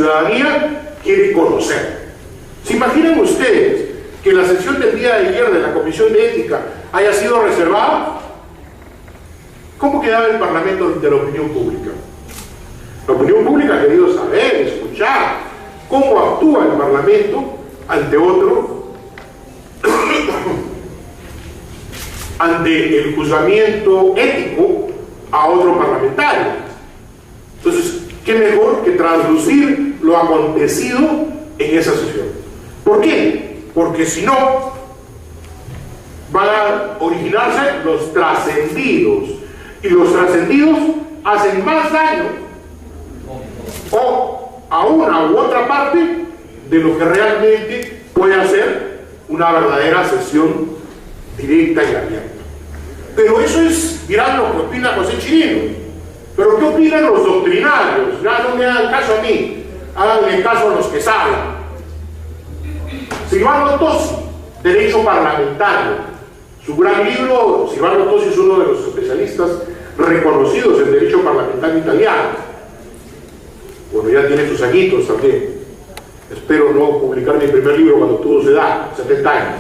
ciudadanía quiere conocer. ¿Se imaginan ustedes que la sesión del día de ayer de la Comisión de Ética haya sido reservada? ¿Cómo quedaba el Parlamento de la opinión pública? La opinión pública ha querido saber, escuchar cómo actúa el Parlamento ante otro, ante el juzgamiento ético a otro parlamentario. Entonces, ¿qué mejor que traslucir lo acontecido en esa sesión? ¿Por qué? Porque si no, van a originarse los trascendidos, y los trascendidos hacen más daño o a una u otra parte de lo que realmente puede hacer una verdadera sesión directa y abierta. Pero eso es, dirán, lo que opina José Chirino. Pero ¿qué opinan los doctrinarios? Ya no me hagan caso a mí, háganle caso a los que saben. Silvano Tosi, Derecho Parlamentario. Su gran libro, Silvano Tosi es uno de los especialistas reconocidos en Derecho Parlamentario italiano. Bueno, ya tiene sus añitos también. Espero no publicar mi primer libro cuando tuvo su edad, 70 años.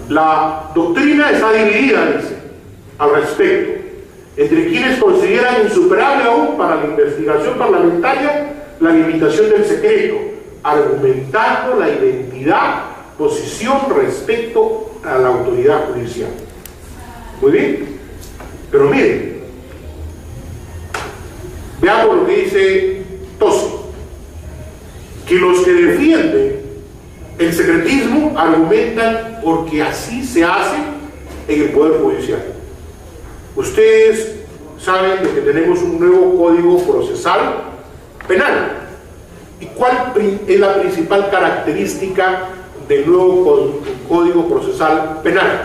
La doctrina está dividida, dice, al respecto, entre quienes consideran insuperable aún para la investigación parlamentaria la limitación del secreto, argumentando la identidad, posición respecto a la autoridad judicial. Muy bien, pero miren, veamos lo que dice Tosi, que los que defienden el secretismo argumentan porque así se hace en el Poder Judicial. Ustedes saben de que tenemos un nuevo Código Procesal Penal. ¿Y cuál es la principal característica del nuevo Código Procesal Penal?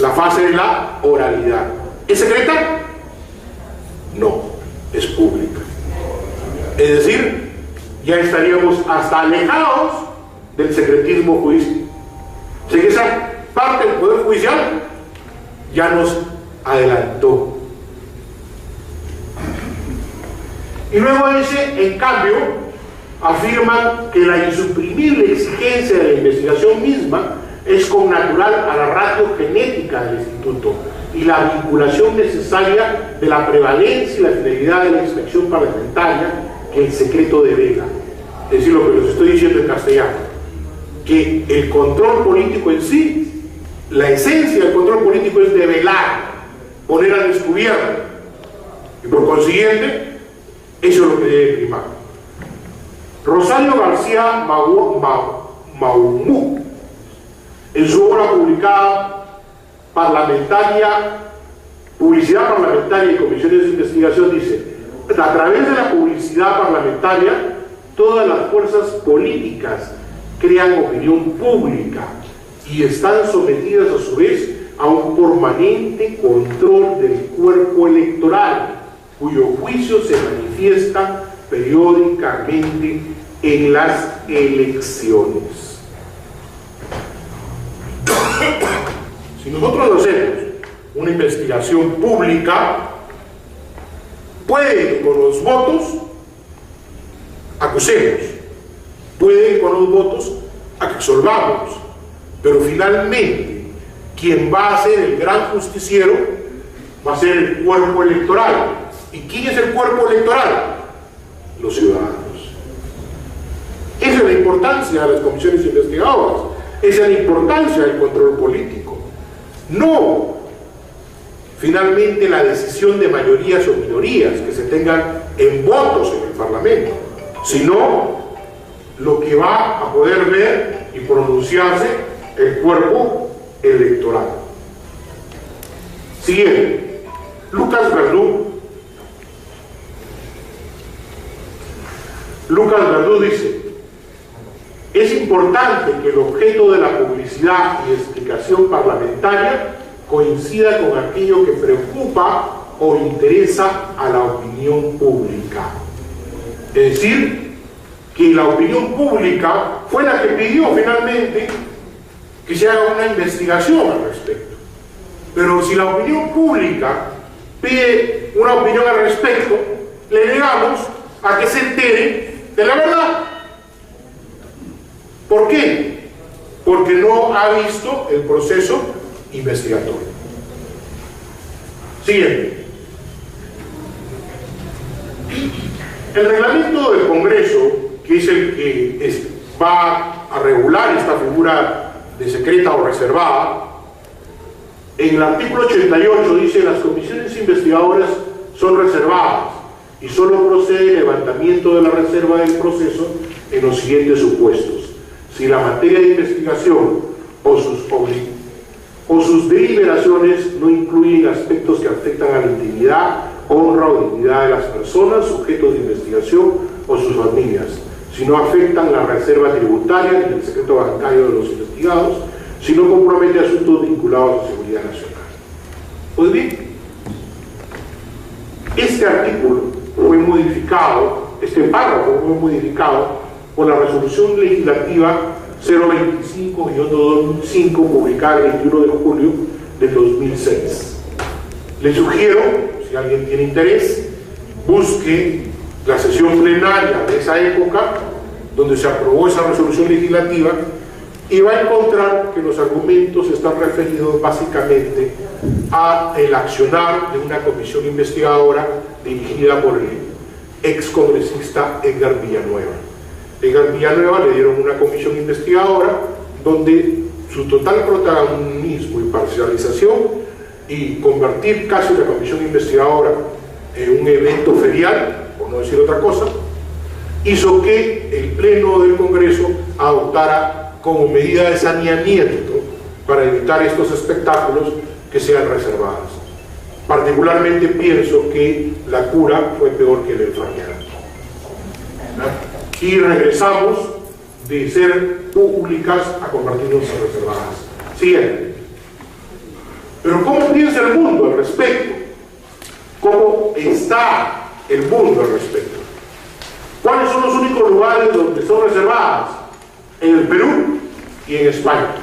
La fase de la oralidad. ¿Es secreta? No, es pública. Es decir, ya estaríamos hasta alejados del secretismo judicial. Si esa parte del Poder Judicial ya nos adelantó. Y luego dice, en cambio, afirman que la insuprimible exigencia de la investigación misma es connatural a la ratio genética del instituto y la vinculación necesaria de la prevalencia y la finalidad de la inspección parlamentaria que el secreto devela. Es decir, lo que les estoy diciendo en castellano, que el control político en sí, la esencia del control político es develar, poner al descubierto, y por consiguiente eso es lo que debe primar. Rosario García Maumú, en su obra publicada Publicidad Parlamentaria y Comisiones de Investigación, dice: a través de la publicidad parlamentaria, todas las fuerzas políticas crean opinión pública y están sometidas a su vez a un permanente control del cuerpo electoral, cuyo juicio se manifiesta periódicamente en las elecciones. Si nosotros hacemos una investigación pública, puede que con los votos acusemos, puede que con los votos absolvamos, pero finalmente quien va a ser el gran justiciero va a ser el cuerpo electoral. ¿Y quién es el cuerpo electoral? Los ciudadanos. Esa es la importancia de las comisiones investigadoras, esa es la importancia del control político. No finalmente la decisión de mayorías o minorías que se tengan en votos en el Parlamento, sino lo que va a poder ver y pronunciarse el cuerpo electoral. Siguiente, Lucas Verdú. Lucas Verdú dice: es importante que el objeto de la publicidad y explicación parlamentaria coincida con aquello que preocupa o interesa a la opinión pública. Es decir, que la opinión pública fue la que pidió finalmente que se haga una investigación al respecto. Pero si la opinión pública pide una opinión al respecto, le negamos a que se entere de la verdad. ¿Por qué? Porque no ha visto el proceso investigatorio. Siguiente. El reglamento del Congreso, que es el que va a regular esta figura de secreta o reservada, en el artículo 88 dice: las comisiones investigadoras son reservadas y solo procede el levantamiento de la reserva del proceso en los siguientes supuestos: si la materia de investigación o sus deliberaciones no incluyen aspectos que afectan a la intimidad, honra o dignidad de las personas, sujetos de investigación o sus familias, si no afectan la reserva tributaria ni el secreto bancario de los investigados, si no compromete asuntos vinculados a seguridad nacional. Pues bien, este párrafo fue modificado por la resolución legislativa 025-2005 publicada el 21 de julio del 2006. Les sugiero, si alguien tiene interés, busque la sesión plenaria de esa época donde se aprobó esa resolución legislativa y va a encontrar que los argumentos están referidos básicamente a el accionar de una comisión investigadora dirigida por el ex congresista Edgar Villanueva. Edgar Villanueva le dieron una comisión investigadora donde su total protagonismo y parcialización y convertir casi la comisión investigadora en un evento ferial, por no decir otra cosa, hizo que el Pleno del Congreso adoptara como medida de saneamiento para evitar estos espectáculos que sean reservados. Particularmente pienso que la cura fue peor que el enfermedad. Y regresamos de ser públicas a convertirnos en reservadas. Siguiente. Pero ¿cómo piensa el mundo al respecto? ¿Cómo está el mundo al respecto? ¿Cuáles son los únicos lugares donde son reservadas? En el Perú y en España.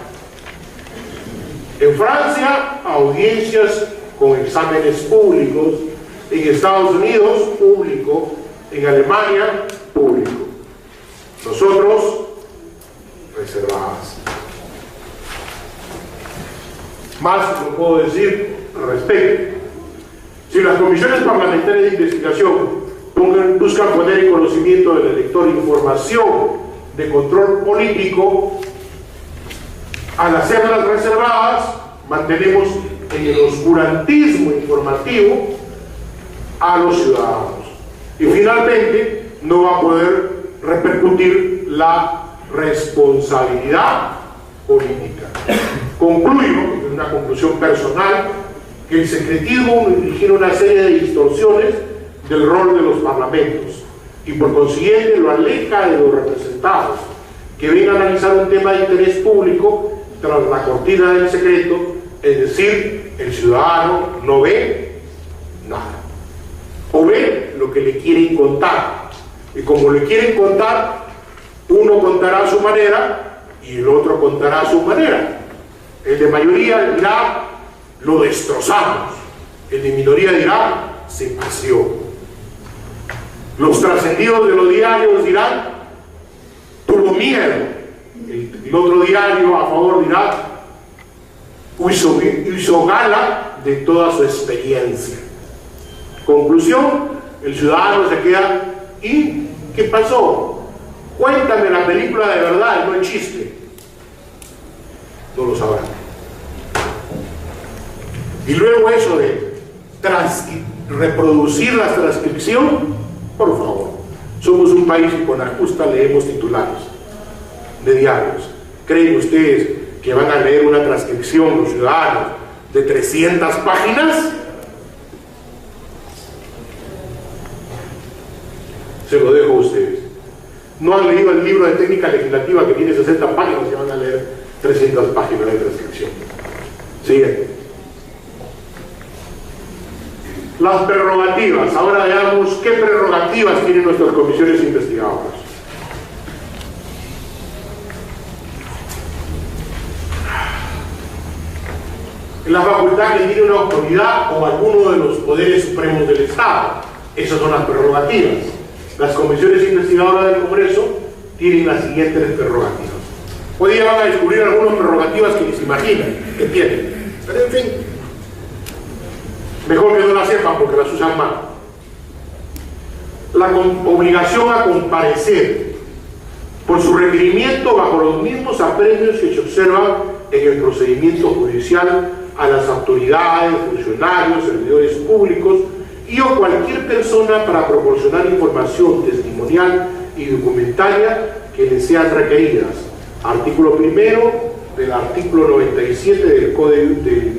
En Francia, audiencias con exámenes públicos. En Estados Unidos, público. En Alemania, público. Nosotros, reservadas. Más no puedo decir al respecto. Si las comisiones parlamentarias de investigación buscan poner en conocimiento del elector información de control político, al hacerlas reservadas, mantenemos en el oscurantismo informativo a los ciudadanos. Y finalmente, no va a poder repercutir la responsabilidad política. Concluyo, en una conclusión personal, que el secretismo origina una serie de distorsiones del rol de los parlamentos y por consiguiente lo aleja de los representados que ven a analizar un tema de interés público tras la cortina del secreto, es decir, el ciudadano no ve nada o ve lo que le quieren contar, y como le quieren contar, uno contará a su manera y el otro contará a su manera. El de mayoría dirá: lo destrozamos. El de minoría dirá: se paseó. Los trascendidos de los diarios dirán: tuvo miedo. El otro diario a favor dirá: hizo gala de toda su experiencia. Conclusión: el ciudadano se queda: ¿y qué pasó? Cuéntame la película de verdad, no el chiste. No lo sabrán. Y luego eso de reproducir la transcripción, por favor. Somos un país que con la justa leemos titulares de diarios. ¿Creen ustedes que van a leer una transcripción los ciudadanos de 300 páginas? Se lo dejo a ustedes. No han leído el libro de técnica legislativa que tiene 60 páginas y van a leer 300 páginas de transcripción. Siguiente. Las prerrogativas. Ahora veamos qué prerrogativas tienen nuestras comisiones investigadoras. La facultad que tiene una autoridad o alguno de los poderes supremos del Estado, Esas son las prerrogativas. Las comisiones investigadoras del Congreso tienen las siguientes prerrogativas. Hoy día van a descubrir algunas prerrogativas que ni se imaginan que tienen. Pero en fin, mejor que no las sepan porque las usan mal. La obligación a comparecer por su requerimiento bajo los mismos apremios que se observan en el procedimiento judicial a las autoridades, funcionarios, servidores públicos y o cualquier persona para proporcionar información testimonial y documentaria que les sean requeridas. Artículo primero del artículo 97 del Código de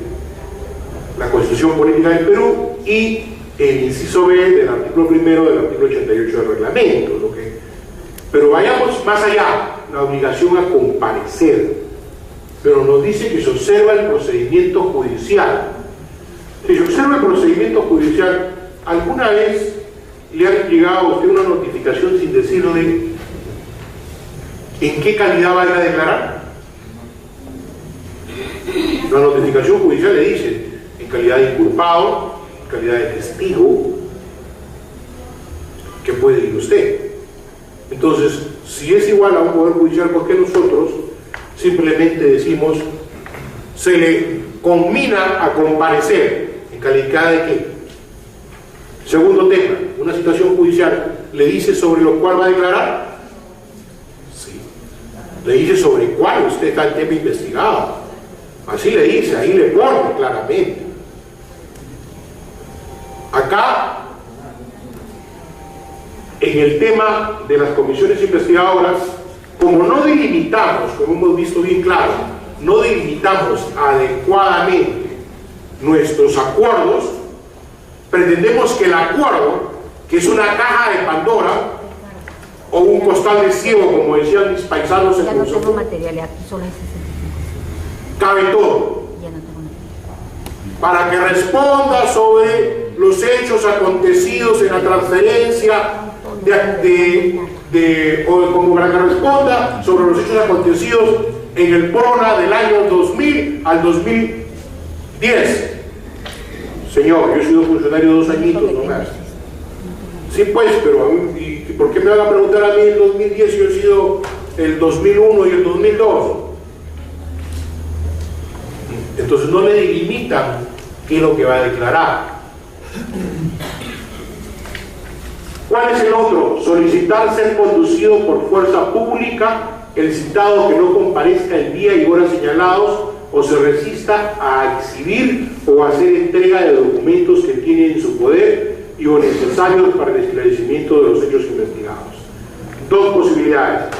la Constitución Política del Perú y el inciso B del artículo primero del artículo 88 del reglamento. Pero vayamos más allá, la obligación a comparecer. Pero nos dice que se observa el procedimiento judicial. Si se observa el procedimiento judicial, ¿alguna vez le ha llegado a usted una notificación sin decirle en qué calidad va a ir a declarar? La notificación judicial le dice en calidad de inculpado, en calidad de testigo, que puede ir usted. Entonces, si es igual a un poder judicial, ¿por qué nosotros simplemente decimos se le conmina a comparecer? ¿En calidad de qué? Segundo tema, una situación judicial le dice sobre lo cual va a declarar. Sí. Le dice sobre cuál usted está el tema investigado. Así le dice, ahí le pone claramente. Acá, en el tema de las comisiones investigadoras, como no delimitamos, como hemos visto bien claro, no delimitamos adecuadamente nuestros acuerdos, pretendemos que el acuerdo, que es una caja de Pandora o un costal de ciego, como decían mis paisanos en no tengo material, aquí solo hay 65. cabe todo. Ya no tengo material. Para que responda sobre los hechos acontecidos en la transferencia o como para que responda sobre los hechos acontecidos en el PRONA del año 2000 al 2010. Señor, yo he sido funcionario 2 añitos nomás. Sí, pues, pero ¿y por qué me van a preguntar a mí el 2010 si yo he sido el 2001 y el 2002? Entonces no le delimitan qué es lo que va a declarar. ¿Cuál es el otro? Solicitar ser conducido por fuerza pública el citado que no comparezca el día y hora señalados o se resista a exhibir o hacer entrega de documentos que tiene en su poder y o necesarios para el esclarecimiento de los hechos investigados. Dos posibilidades: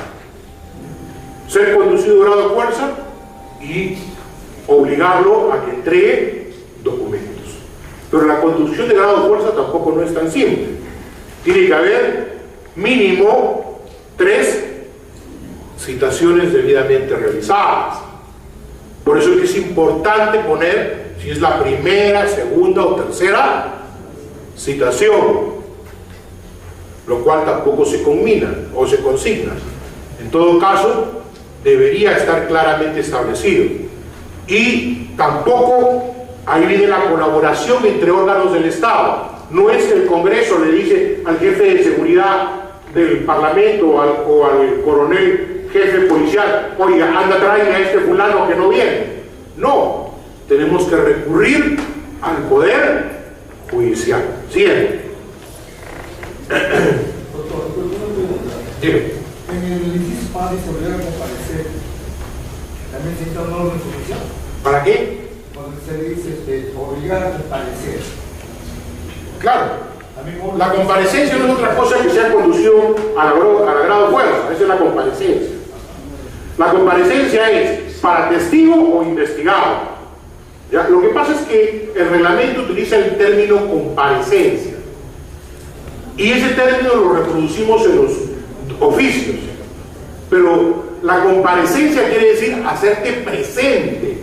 ser conducido grado de fuerza y obligarlo a que entregue documentos. Pero la conducción de grado de fuerza tampoco no es tan simple. Tiene que haber mínimo 3 citaciones debidamente realizadas. Por eso es que es importante poner si es la primera, segunda o tercera citación, lo cual tampoco se combina o se consigna. En todo caso, debería estar claramente establecido. Y tampoco ahí viene la colaboración entre órganos del Estado. No es que el Congreso le dice al jefe de seguridad del Parlamento o al coronel jefe policial: oiga, anda, tráeme a este fulano que no viene. No, tenemos que recurrir al poder judicial. Siempre. Doctor, una pregunta. Dime. En el inciso A dice obligar a comparecer. ¿También se necesita una orden judicial? ¿Para qué? Cuando se dice obligar a comparecer. Claro, la comparecencia no es otra cosa que sea conducido a la grado de fuerza. Esa es la comparecencia. La comparecencia es para testigo o investigado. ¿Ya? Lo que pasa es que el reglamento utiliza el término comparecencia y ese término lo reproducimos en los oficios, pero la comparecencia quiere decir hacerte presente,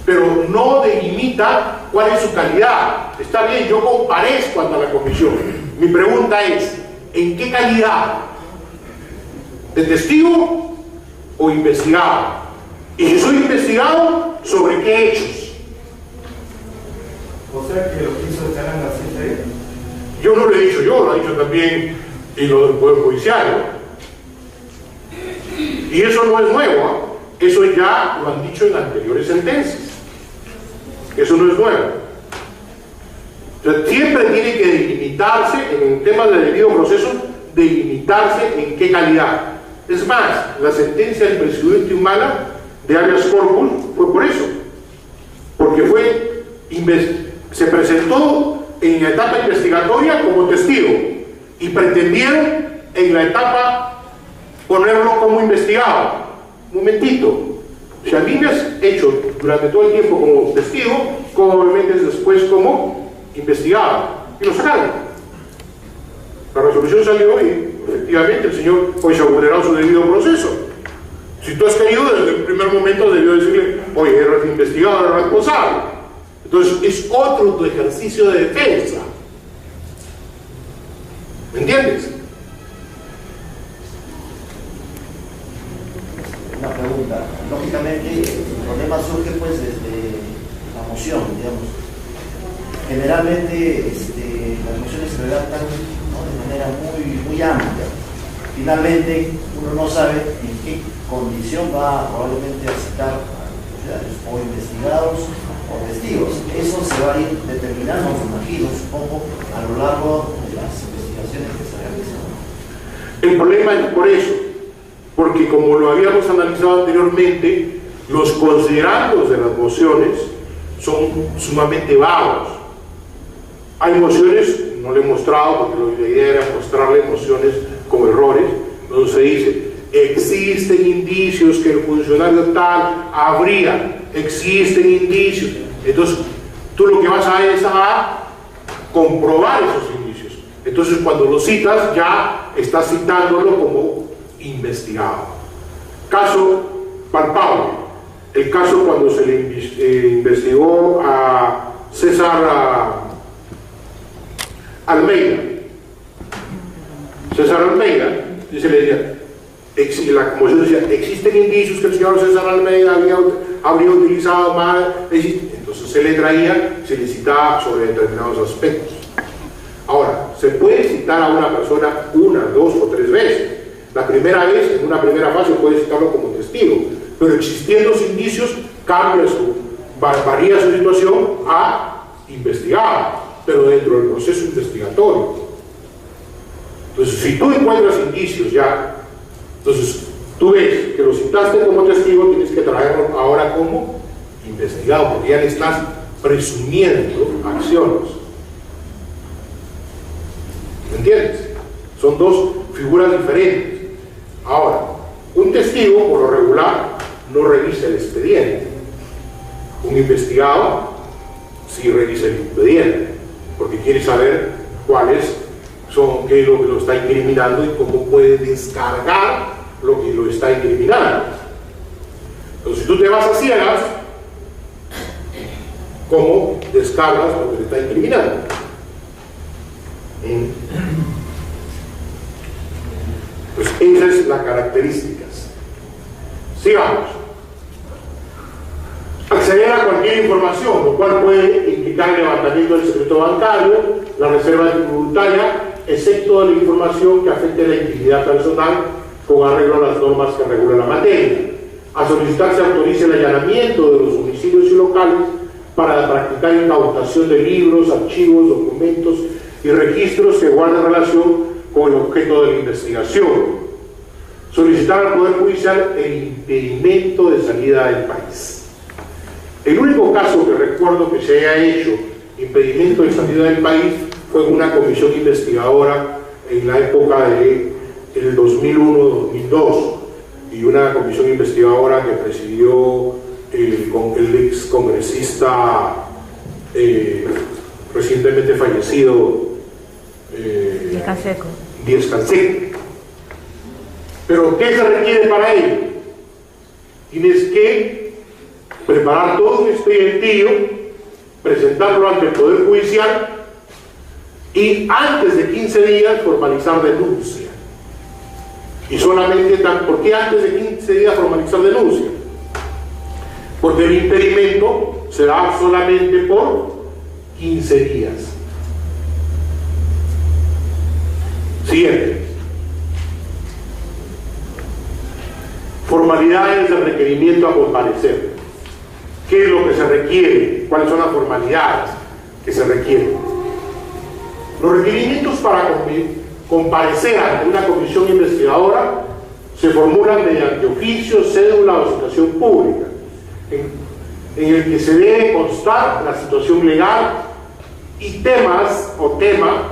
pero no delimita cuál es su calidad. Está bien, yo comparezco ante la comisión. Mi pregunta es: ¿en qué calidad? ¿De testigo o investigado? Y si soy investigado, ¿sobre qué hechos? O sea que lo que hizo el canal la CTE yo no lo he dicho yo, lo ha dicho también lo del Poder Judicial, ¿no? Y eso no es nuevo, ¿no? Eso ya lo han dicho en anteriores sentencias. Eso no es nuevo. Entonces, siempre tiene que delimitarse, en el tema del debido proceso, delimitarse en qué calidad. Es más, la sentencia del presidente Humala de habeas corpus fue por eso, porque se presentó en la etapa investigatoria como testigo y pretendieron en la etapa ponerlo como investigado. Un momentito, si a mí me has hecho durante todo el tiempo como testigo, ¿cómo me metes después como investigado? Y lo sacaron. La resolución salió y efectivamente el señor hoy se ha vulnerado su debido proceso. Si tú has querido, desde el primer momento debió decirle, oye, eres investigado, eres responsable. Entonces es otro tu ejercicio de defensa. ¿Me entiendes? Una pregunta. Lógicamente, el problema surge pues desde la moción, digamos. Generalmente las mociones se redactan, ¿no?, de manera muy amplia. Finalmente, uno no sabe en qué condición va probablemente a citar a o investigados o testigos. Eso se va a ir determinando, me imagino, supongo, a lo largo de las investigaciones que se realizan. El problema es por eso, porque como lo habíamos analizado anteriormente, los considerandos de las mociones son sumamente vagos. Hay mociones, no le he mostrado porque la idea era mostrarle mociones con errores, donde se dice, existen indicios que el funcionario tal habría, existen indicios. Entonces, tú lo que vas a es a comprobar esos indicios. Entonces, cuando lo citas, ya estás citándolo como investigado. Caso palpable, el caso cuando se le investigó a César Almeida. César Almeida, y se le decía, como yo decía, existen indicios que el señor César Almeida habría utilizado mal, entonces se le traía, se le citaba sobre determinados aspectos. Ahora, se puede citar a una persona una, dos o tres veces. La primera vez, en una primera fase, puede citarlo como testigo, pero existiendo los indicios, varía su situación a investigado, pero dentro del proceso investigatorio. Entonces, si tú encuentras indicios ya, entonces tú ves que lo citaste como testigo, tienes que traerlo ahora como investigado, porque ya le estás presumiendo acciones. ¿Me entiendes? Son dos figuras diferentes. Ahora, un testigo, por lo regular, no revisa el expediente. Un investigado sí revisa el expediente, porque quiere saber cuáles son, qué es lo que lo está incriminando y cómo puede descargar lo que lo está incriminando. Entonces, si tú te vas a ciegas, ¿cómo descargas lo que te está incriminando? Pues esas son las características. Sigamos. Acceder a cualquier información, lo cual puede implicar el levantamiento del secreto bancario, la reserva tributaria, excepto de la información que afecte la intimidad personal con arreglo a las normas que regulan la materia. A solicitar se autorice el allanamiento de los domicilios y locales para practicar incautación de libros, archivos, documentos y registros que guarden relación con el objeto de la investigación. Solicitar al Poder Judicial el impedimento de salida del país. El único caso que recuerdo que se haya hecho impedimento de salida del país fue una comisión investigadora en la época del 2001-2002 y una comisión investigadora que presidió el ex congresista recientemente fallecido Díaz Canseco. Pero ¿qué se requiere para ello? Tienes que preparar todo un expedientillo, presentarlo ante el Poder Judicial y antes de 15 días formalizar denuncia. Y solamente, ¿por qué antes de 15 días formalizar denuncia? Porque el impedimento será solamente por 15 días. Siguiente. Formalidades del requerimiento a comparecer. ¿Qué es lo que se requiere? ¿Cuáles son las formalidades que se requieren? Los requerimientos para comparecer ante una comisión investigadora se formulan mediante oficio, cédula o citación pública, en el que se debe constar la situación legal y temas o tema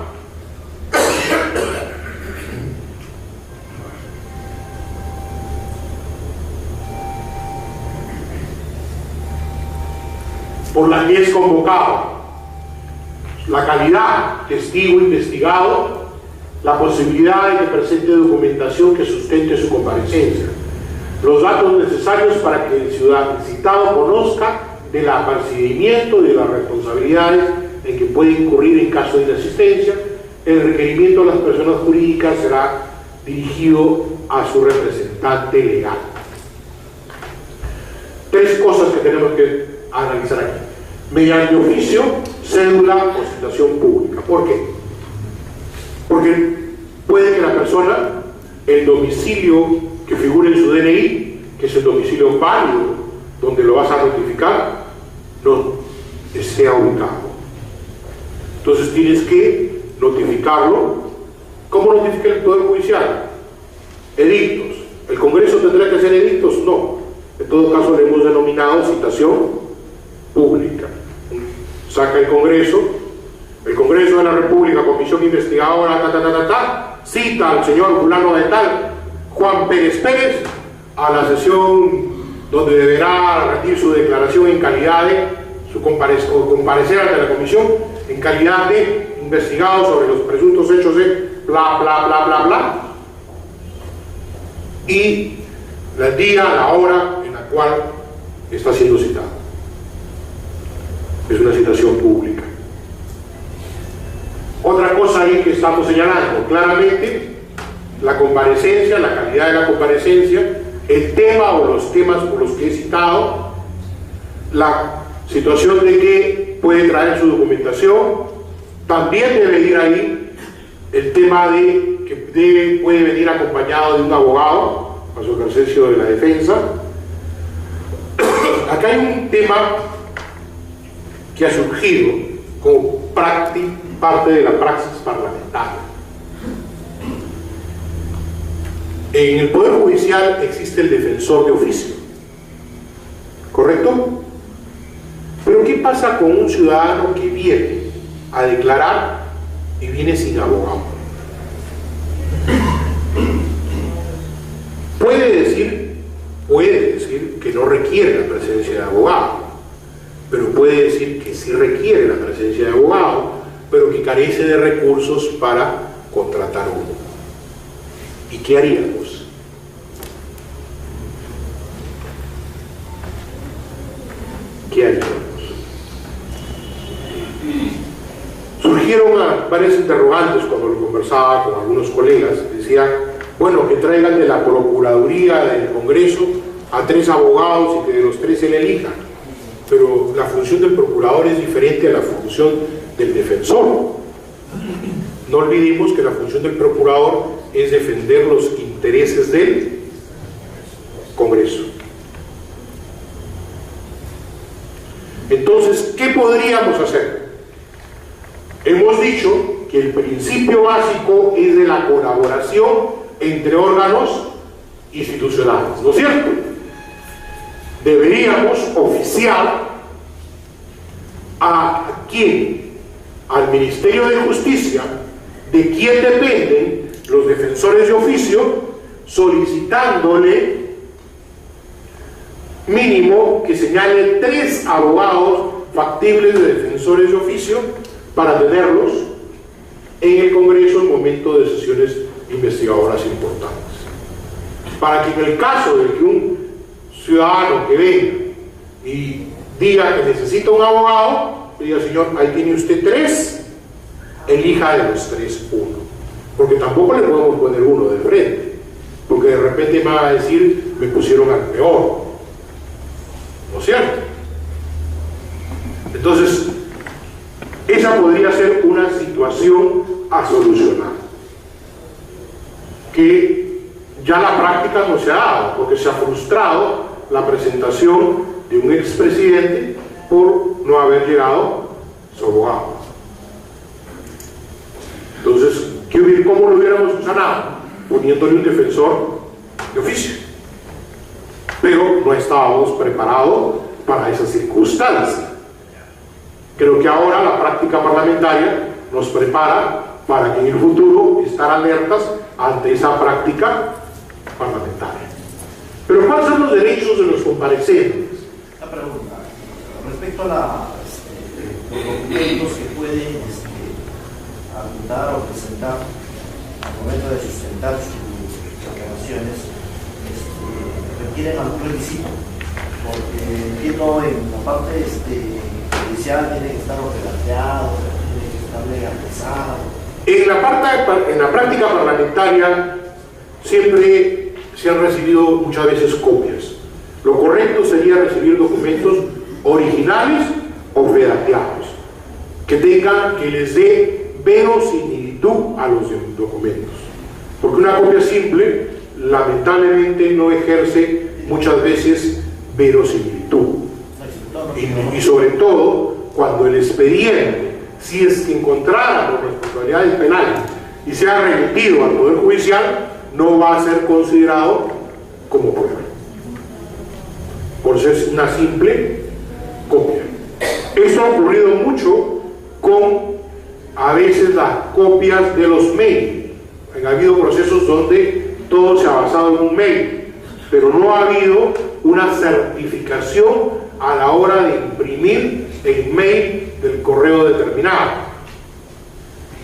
por la que es convocado, la calidad, testigo investigado, la posibilidad de que presente documentación que sustente su comparecencia, los datos necesarios para que el ciudadano citado conozca del apercibimiento y de las responsabilidades en que puede incurrir en caso de inasistencia. El requerimiento de las personas jurídicas será dirigido a su representante legal. Tres cosas que tenemos que analizar aquí: mediante oficio, cédula o citación pública. ¿Por qué? Porque puede que la persona, el domicilio que figure en su DNI, que es el domicilio válido donde lo vas a notificar, no esté ubicado. Entonces tienes que notificarlo. ¿Cómo notifica el Poder Judicial? Edictos. ¿El Congreso tendrá que hacer edictos? No. En todo caso le hemos denominado citación pública. Saca el Congreso de la República, comisión investigadora, cita al señor fulano de tal, Juan Pérez Pérez, a la sesión donde deberá rendir su declaración en calidad de comparecer ante la comisión en calidad de investigado sobre los presuntos hechos de bla bla bla bla bla, y el día, la hora en la cual está siendo citado. Es una citación pública. Otra cosa ahí que estamos señalando claramente: la comparecencia, la calidad de la comparecencia, el tema o los temas por los que he citado, la situación de que puede traer su documentación. También debe ir ahí el tema de que puede venir acompañado de un abogado a su ejercicio de la defensa. Acá hay un tema que ha surgido como parte de la praxis parlamentaria. En el Poder Judicial existe el defensor de oficio, ¿correcto? Pero ¿qué pasa con un ciudadano que viene a declarar y viene sin abogado? Puede decir que no requiere la presencia de abogado, pero puede decir que sí requiere la presencia de abogado, pero que carece de recursos para contratar uno. ¿Y qué haríamos? ¿Qué haríamos? Surgieron varias interrogantes cuando lo conversaba con algunos colegas. Decía, bueno, que traigan de la Procuraduría del Congreso a 3 abogados y que de los 3 se le elija. Pero la función del procurador es diferente a la función del defensor. No olvidemos que la función del procurador es defender los intereses del Congreso. Entonces, ¿qué podríamos hacer? Hemos dicho que el principio básico es de la colaboración entre órganos institucionales, ¿no es cierto? Deberíamos oficiar a quién, al Ministerio de Justicia, de quién dependen los defensores de oficio, solicitándole mínimo que señale 3 abogados factibles de defensores de oficio para tenerlos en el Congreso en momento de sesiones investigadoras importantes, para que en el caso de que un ciudadano que venga y diga que necesita un abogado, le diga, señor, ahí tiene usted 3, elija de los 3 uno, porque tampoco le podemos poner uno de frente, porque de repente me va a decir, me pusieron al peor, ¿no es cierto? Entonces, esa podría ser una situación a solucionar. que ya la práctica no se ha dado, porque se ha frustrado la presentación de un expresidente por no haber llegado su abogado. Entonces, ¿cómo lo hubiéramos sanado? Poniéndole un defensor de oficio. Pero no estábamos preparados para esa circunstancia. Creo que ahora la práctica parlamentaria nos prepara para que en el futuro estar alertas ante esa práctica parlamentaria. Pero ¿cuáles son los derechos de los comparecientes? La pregunta, respecto a los documentos que pueden argumentar o presentar al momento de sustentar sus declaraciones, requieren algún requisito, porque entiendo en la parte judicial tiene que estar redactados, tiene que estar legalizados. En la práctica parlamentaria siempre se han recibido muchas veces copias. Lo correcto sería recibir documentos originales o redactados, que les dé verosimilitud a los documentos. Porque una copia simple, lamentablemente, no ejerce muchas veces verosimilitud. Y sobre todo, cuando el expediente, si es que encontrara por responsabilidades penales y se ha remitido al Poder Judicial, no va a ser considerado como prueba. Por eso es una simple copia. Esto ha ocurrido mucho con, a veces, las copias de los mails. Han habido procesos donde todo se ha basado en un mail, pero no ha habido una certificación a la hora de imprimir el mail del correo determinado.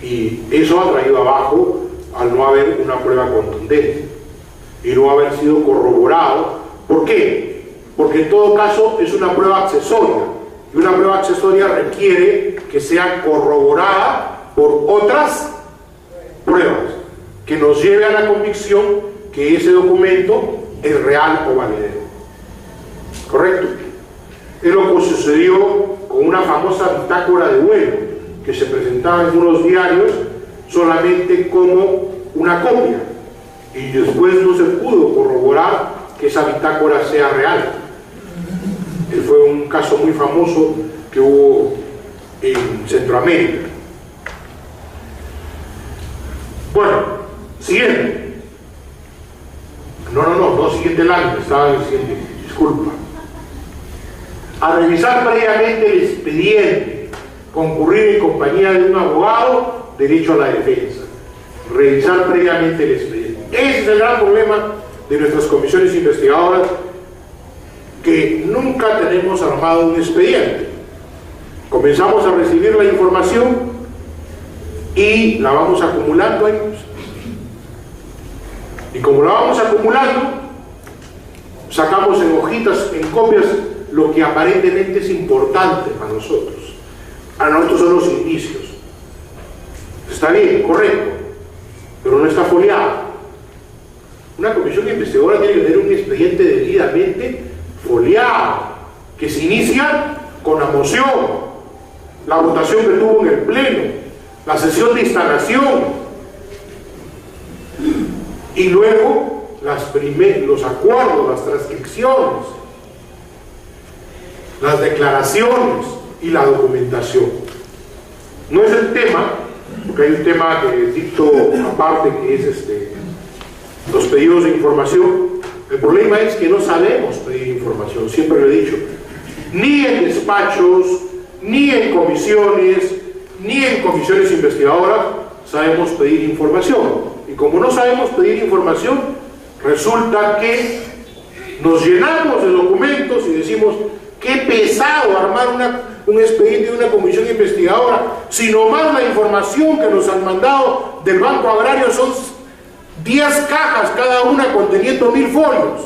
Y eso ha traído abajo al no haber una prueba contundente y no haber sido corroborado. ¿Por qué? Porque en todo caso es una prueba accesoria, y una prueba accesoria requiere que sea corroborada por otras pruebas que nos lleve a la convicción que ese documento es real o valedero. ¿Correcto? Es lo que sucedió con una famosa bitácora de vuelo que se presentaba en unos diarios solamente como una copia, y después no se pudo corroborar que esa bitácora sea real. Fue un caso muy famoso que hubo en Centroamérica. Bueno, siguiente. No, siguiente año, estaba diciendo, disculpa. A revisar previamente el expediente, concurrir en compañía de un abogado, derecho a la defensa. Revisar previamente el expediente. Ese es el gran problema de nuestras comisiones investigadoras, que nunca tenemos armado un expediente. Comenzamos a recibir la información y la vamos acumulando años. Y como la vamos acumulando, sacamos en hojitas, en copias, lo que aparentemente es importante para nosotros. A nosotros son los indicios. Está bien, correcto, pero no está foliado. Una comisión investigadora tiene que tener un expediente debidamente foliado, que se inicia con la moción, la votación que tuvo en el pleno, la sesión de instalación, y luego los acuerdos, las transcripciones, las declaraciones y la documentación. No es el tema, porque hay un tema que dicto aparte, que es los pedidos de información. El problema es que no sabemos pedir información, siempre lo he dicho. Ni en despachos, ni en comisiones, ni en comisiones investigadoras sabemos pedir información. Y como no sabemos pedir información, resulta que nos llenamos de documentos y decimos: qué pesado armar un expediente de una comisión investigadora, si nomás la información que nos han mandado del Banco Agrario son 10 cajas cada una conteniendo 1000 folios.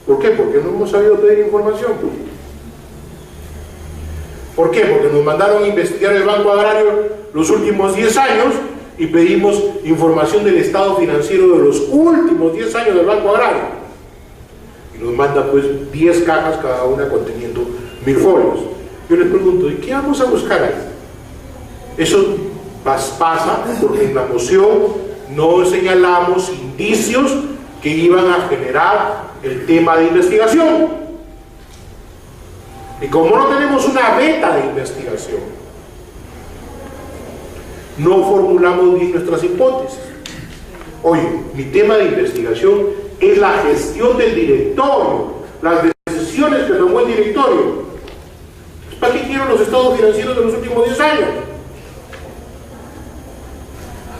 ¿Por qué? Porque no hemos sabido pedir información. ¿Por qué? Porque nos mandaron a investigar el Banco Agrario los últimos 10 años y pedimos información del estado financiero de los últimos 10 años del Banco Agrario. Y nos manda pues 10 cajas cada una conteniendo 1000 folios. Yo les pregunto: ¿y qué vamos a buscar ahí? Eso pasa porque en la moción no señalamos indicios que iban a generar el tema de investigación. Y como no tenemos una beta de investigación, no formulamos bien nuestras hipótesis. Oye, mi tema de investigación es la gestión del directorio, las decisiones que tomó el directorio. ¿Para qué quiero los estados financieros de los últimos 10 años?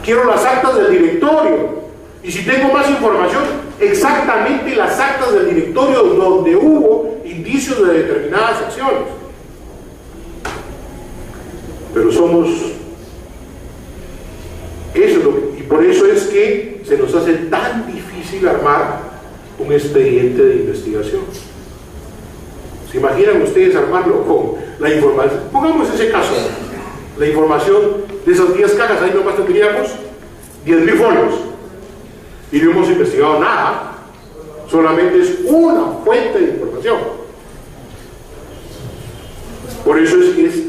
Quiero las actas del directorio. Y si tengo más información, exactamente las actas del directorio donde hubo indicios de determinadas acciones. Pero somos... y por eso es que se nos hace tan difícil armar un expediente de investigación. ¿Se imaginan ustedes armarlo con la información? Pongamos ese caso, la información de esas 10 cajas, ahí nomás tendríamos 10.000 folios y no hemos investigado nada, solamente es una fuente de información. Por eso es que es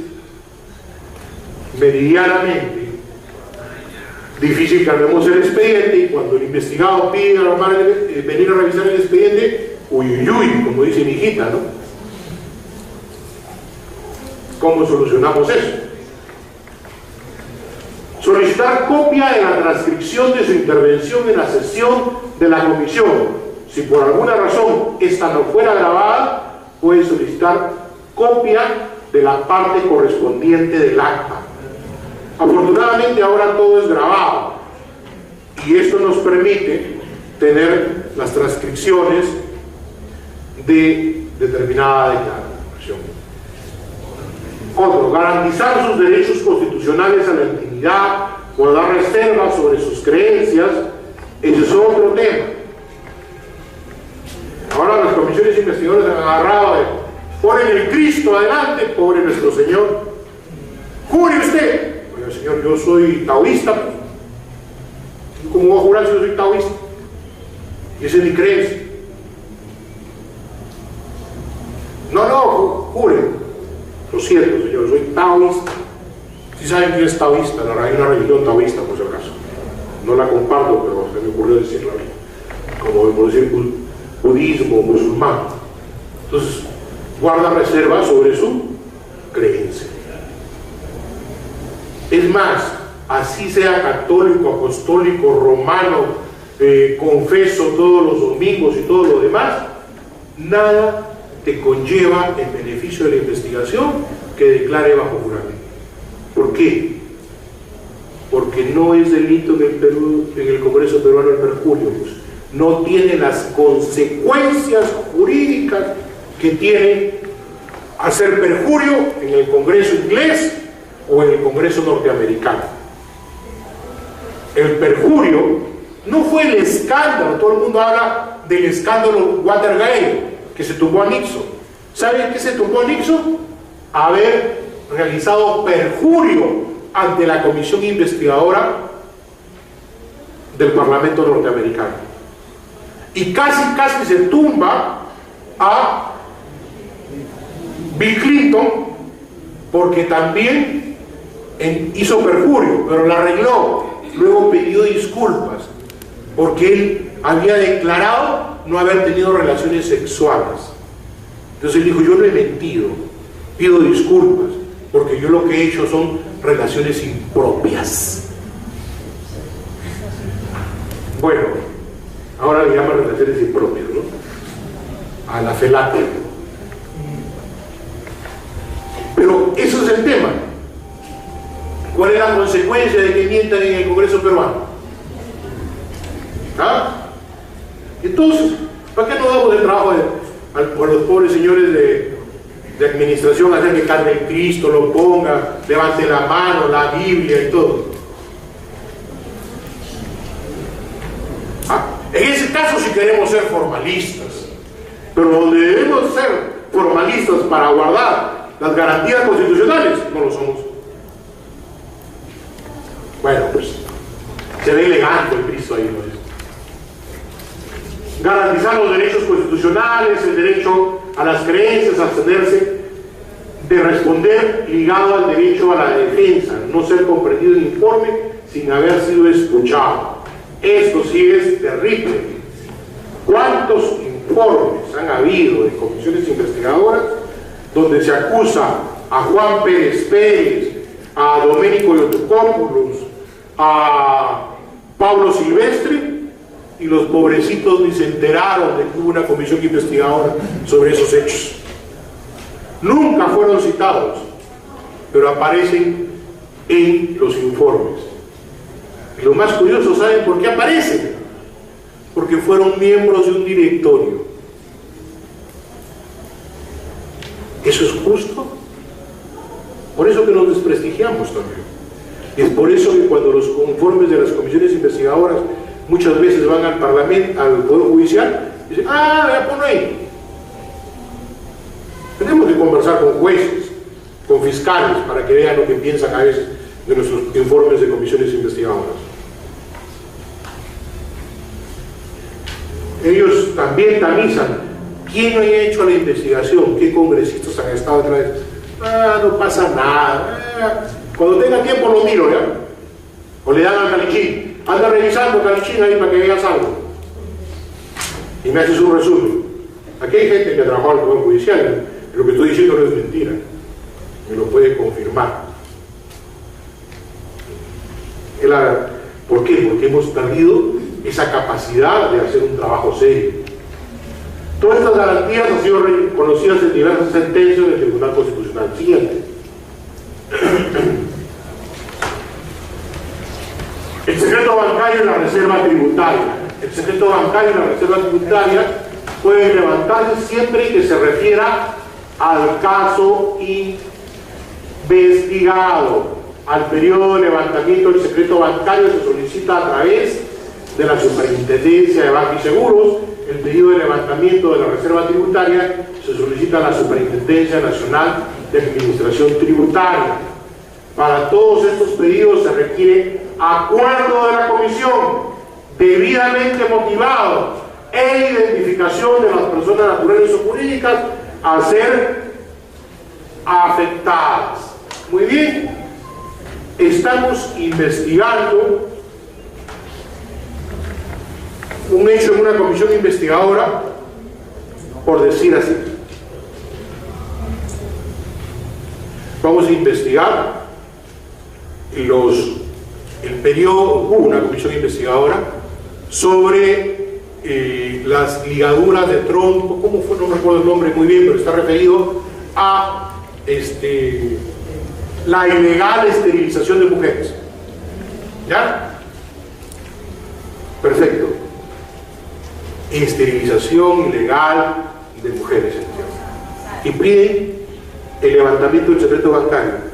meridianamente difícil que armemos el expediente, y cuando el investigado pide venir a revisar el expediente, uy, como dice mi hijita, ¿no? ¿Cómo solucionamos eso? Solicitar copia de la transcripción de su intervención en la sesión de la comisión. Si por alguna razón esta no fuera grabada, puede solicitar copia de la parte correspondiente del acta. Afortunadamente ahora todo es grabado y esto nos permite tener las transcripciones de determinada declaración. Otro, garantizar sus derechos constitucionales a la intimidad o dar reservas sobre sus creencias. Ese es otro tema. Ahora las comisiones investigadoras han agarrado de ponen el Cristo adelante, pobre nuestro Señor. Jure usted. Oiga, señor, yo soy taoísta. ¿Cómo voy a jurar si yo soy taoísta? Y esa es mi creencia. No, jure. Lo siento, señor, soy taoísta. Si saben quién es taoísta, hay una religión taoísta, por si acaso. No la comparto, pero se me ocurrió decirla. Como por decir budismo, musulmán. Entonces, guarda reserva sobre su creencia. Es más, así sea católico, apostólico, romano, confeso todos los domingos y todo lo demás, nada te conlleva el beneficio de la investigación que declare bajo juramento. ¿Por qué? Porque no es delito en el Perú, en el Congreso peruano, el perjurio. No tiene las consecuencias jurídicas que tiene hacer perjurio en el Congreso inglés o en el Congreso norteamericano. El perjurio no fue el escándalo. Todo el mundo habla del escándalo Watergate, que se tumbó a Nixon. ¿Saben qué se tumbó a Nixon? Haber realizado perjurio ante la comisión investigadora del Parlamento norteamericano. Y casi se tumba a Bill Clinton porque también hizo perjurio, pero la arregló. Luego pidió disculpas porque él había declarado no haber tenido relaciones sexuales. Entonces él dijo: yo no he mentido, pido disculpas porque yo lo que he hecho son relaciones impropias. Bueno, ahora le llaman relaciones impropias, ¿no? A la felate. Pero eso es el tema. ¿Cuál es la consecuencia de que mientan en el Congreso peruano? ¿Ah? Entonces, ¿para qué no damos el trabajo a los pobres señores de administración, hacer que cargue el Cristo, lo ponga, levante la mano, la Biblia y todo? En ese caso sí queremos ser formalistas, pero donde debemos ser formalistas para guardar las garantías constitucionales, no lo somos. Bueno, pues se ve elegante el Cristo ahí, ¿no? Garantizar los derechos constitucionales, el derecho a las creencias, a abstenerse de responder, ligado al derecho a la defensa, no ser comprendido en informe sin haber sido escuchado. Esto sí es terrible. ¿Cuántos informes han habido de comisiones investigadoras donde se acusa a Juan Pérez Pérez, a Domenico Yotocopoulos, a Pablo Silvestre, y los pobrecitos ni se enteraron de que hubo una comisión investigadora sobre esos hechos? Nunca fueron citados, pero aparecen en los informes. Y lo más curioso, ¿saben por qué aparecen? Porque fueron miembros de un directorio. ¿Eso es justo? Por eso que nos desprestigiamos también. Y es por eso que cuando los informes de las comisiones investigadoras muchas veces van al Parlamento, al Poder Judicial, dicen, ya ponlo ahí. Tenemos que conversar con jueces, con fiscales, para que vean lo que piensan a veces de nuestros informes de comisiones investigadoras. Ellos también tamizan quién ha hecho la investigación, qué congresistas han estado otra vez. No pasa nada. Cuando tenga tiempo lo miro, ¿ya? O le dan a Calichín. Anda revisando Calichín ahí para que veas algo. Y me haces un resumen. Aquí hay gente que ha trabajado en el Poder Judicial. Y lo que estoy diciendo no es mentira. Me lo puede confirmar. ¿Por qué? Porque hemos perdido esa capacidad de hacer un trabajo serio. Todas estas garantías han sido reconocidas en diversas sentencias del Tribunal Constitucional. Siguiente. El secreto bancario y la reserva tributaria. El secreto bancario y la reserva tributaria pueden levantarse siempre que se refiera al caso investigado. Al periodo de levantamiento del secreto bancario se solicita a través de la Superintendencia de Bancos y Seguros. El pedido de levantamiento de la reserva tributaria se solicita a la Superintendencia Nacional de Administración Tributaria. Para todos estos pedidos se requiere acuerdo de la comisión, debidamente motivado, e identificación de las personas naturales o jurídicas a ser afectadas. Muy bien, estamos investigando un hecho en una comisión investigadora, por decir así. Vamos a investigar el periodo, hubo una comisión investigadora sobre las ligaduras de tronco, ¿cómo fue? No recuerdo el nombre muy bien, pero está referido a la ilegal esterilización de mujeres. ¿Ya? Perfecto. Esterilización ilegal de mujeres. Y piden el levantamiento del secreto bancario.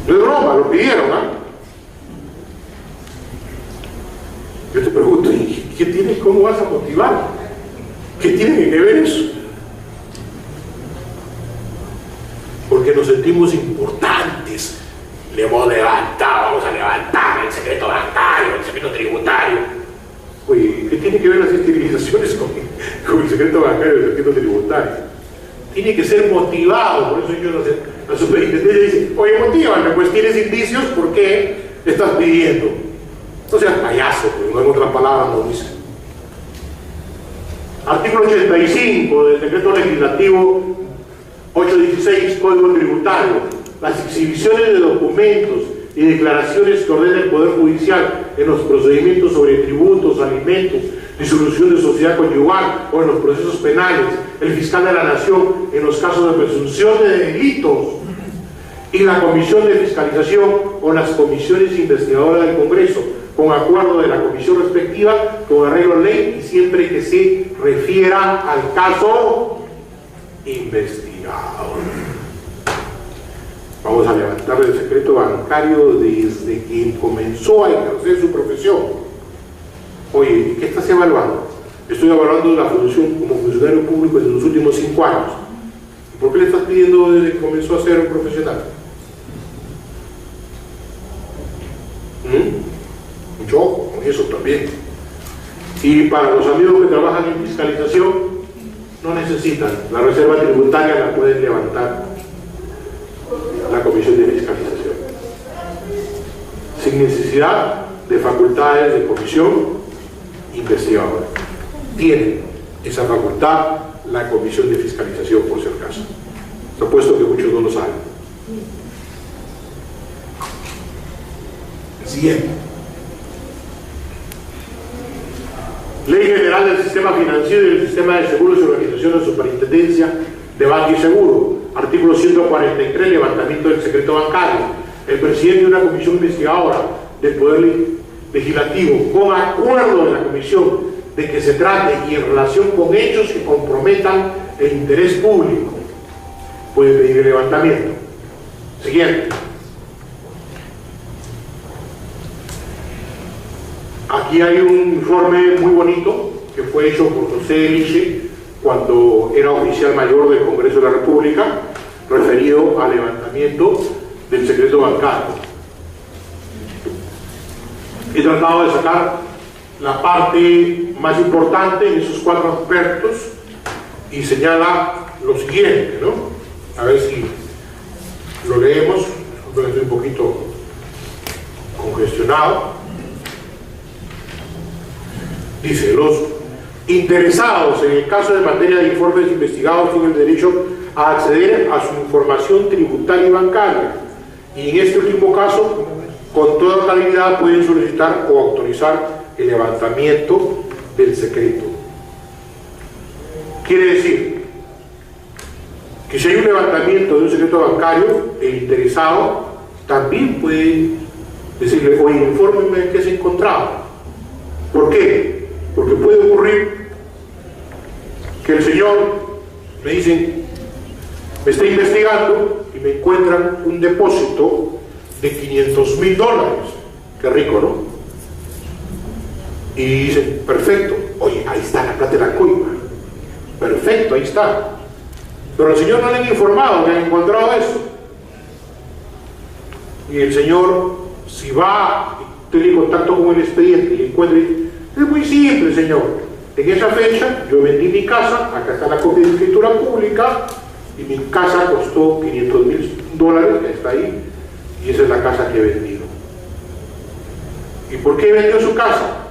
No es broma, lo pidieron, Yo te pregunto, ¿y qué tienes? ¿Cómo vas a motivar? ¿Qué tiene que ver eso? Porque nos sentimos importantes. Le hemos levantado, vamos a levantar el secreto bancario, el secreto tributario. Oye, ¿qué tiene que ver las esterilizaciones con el secreto bancario y el secreto tributario? Tiene que ser motivado. Por eso yo no sé, la superintendencia dice, oye, motívame, pues tienes indicios, ¿por qué estás pidiendo? No seas payaso, pues, no en otras palabras no dice. Artículo 85 del decreto legislativo 816, Código Tributario. Las exhibiciones de documentos y declaraciones que ordena el Poder Judicial en los procedimientos sobre tributos, alimentos, disolución de sociedad conyugal o en los procesos penales, el fiscal de la Nación en los casos de presunción de delitos y la Comisión de Fiscalización o las comisiones investigadoras del Congreso, con acuerdo de la comisión respectiva, con arreglo a ley y siempre que se refiera al caso investigado. Vamos a levantar el secreto bancario desde que comenzó a ejercer su profesión. Oye, ¿qué estás evaluando? Estoy evaluando la función como funcionario público en los últimos 5 años. ¿Por qué le estás pidiendo desde que comenzó a ser un profesional? Yo con eso también. Y para los amigos que trabajan en fiscalización, no necesitan. La reserva tributaria la pueden levantar. La sin necesidad de facultades de comisión investigadora. Tiene esa facultad la Comisión de Fiscalización, por si acaso. Te apuesto que muchos no lo saben. Siguiente. Ley General del Sistema Financiero y del Sistema de Seguros y Organización de Superintendencia de Banco y Seguro. Artículo 143, levantamiento del secreto bancario. El presidente de una comisión investigadora del Poder Legislativo, con acuerdo de la comisión de que se trate y en relación con hechos que comprometan el interés público, puede pedir el levantamiento. Siguiente. Aquí hay un informe muy bonito que fue hecho por José Eliche cuando era oficial mayor del Congreso de la República, referido al levantamiento del secreto bancario. He tratado de sacar la parte más importante en esos 4 aspectos y señala lo siguiente, ¿no? A ver si lo leemos, estoy un poquito congestionado. Dice: los interesados en el caso de materia de informes investigados tienen derecho a acceder a su información tributaria y bancaria, y en este último caso, con toda calidad pueden solicitar o autorizar el levantamiento del secreto. Quiere decir que si hay un levantamiento de un secreto bancario, el interesado también puede decirle: oye, infórmeme qué se encontraba. ¿Por qué? Porque puede ocurrir que el señor me dicen, me está investigando y me encuentran un depósito de $500.000. Qué rico, ¿no? Y dicen, perfecto, oye, ahí está la plata de la coima, perfecto, ahí está. Pero al señor no le han informado que han encontrado eso. Y el señor, si va, tiene contacto con el expediente y le encuentra, es muy simple, señor. En esa fecha yo vendí mi casa, acá está la copia de escritura pública, y mi casa costó $500.000, que está ahí, y esa es la casa que he vendido. ¿Y por qué vendió su casa?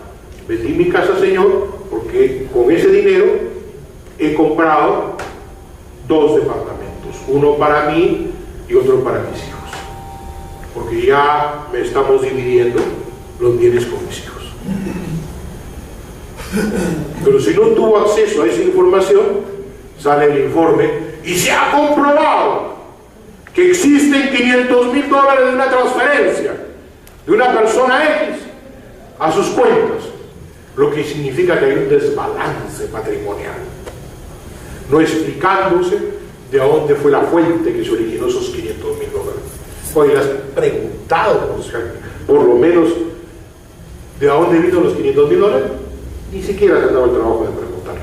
Vendí mi casa, señor, porque con ese dinero he comprado 2 departamentos, uno para mí y otro para mis hijos, porque ya me estamos dividiendo los bienes con mis hijos. Pero si no tuvo acceso a esa información, sale el informe y se ha comprobado que existen $500.000 de una transferencia de una persona X a sus cuentas, lo que significa que hay un desbalance patrimonial, no explicándose de dónde fue la fuente que se originó esos $500.000. Hoy le has preguntado, por lo menos, de dónde vino los $500.000. Ni siquiera se ha dado el trabajo de preguntar.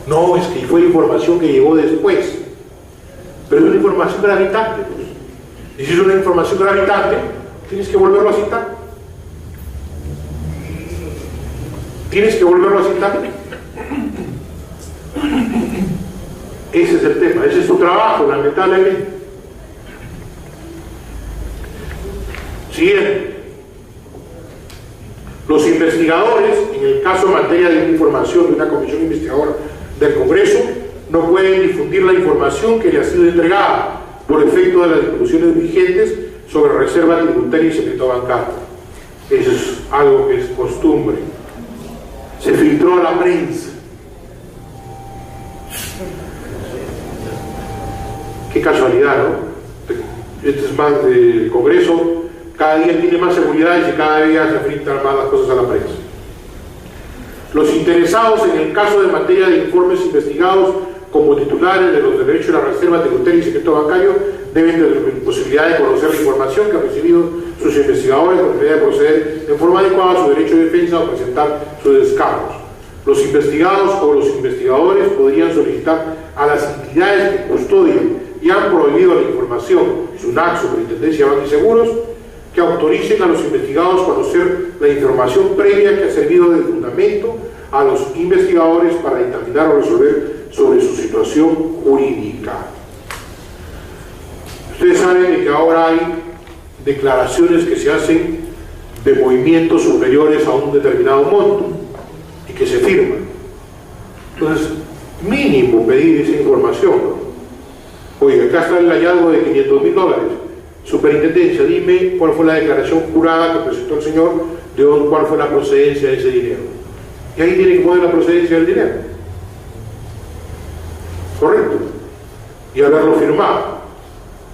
No, es que fue información que llegó después, pero es una información gravitante, pues. Y si es una información gravitante, tienes que volverlo a citar. Tienes que volverlo a citar. Ese es el tema, ese es tu trabajo, lamentablemente. Siguiente. Los investigadores, en el caso de materia de información de una comisión investigadora del Congreso, no pueden difundir la información que le ha sido entregada por efecto de las disposiciones vigentes sobre reserva tributaria y secreto bancario. Eso es algo que es costumbre. Se filtró a la prensa. Qué casualidad, ¿no? Este es más del Congreso. Cada día tiene más seguridad y cada día se filtran más las cosas a la prensa. Los interesados en el caso de materia de informes investigados como titulares de los derechos de la reserva tributaria y secreto bancario deben tener la posibilidad de conocer la información que han recibido sus investigadores con la posibilidad de proceder en forma adecuada a su derecho de defensa o presentar sus descargos. Los investigados o los investigadores podrían solicitar a las entidades que custodian y han prohibido la información, SUNAC, Superintendencia de Bancos y Seguros, que autoricen a los investigados a conocer la información previa que ha servido de fundamento a los investigadores para dictaminar o resolver sobre su situación jurídica. Ustedes saben que ahora hay declaraciones que se hacen de movimientos superiores a un determinado monto y que se firman. Entonces, mínimo pedir esa información, ¿no? Oye, acá está el hallazgo de $500.000. Superintendencia, dime cuál fue la declaración jurada que presentó el señor, cuál fue la procedencia de ese dinero. Y ahí tiene que poner la procedencia del dinero. Correcto. Y haberlo firmado.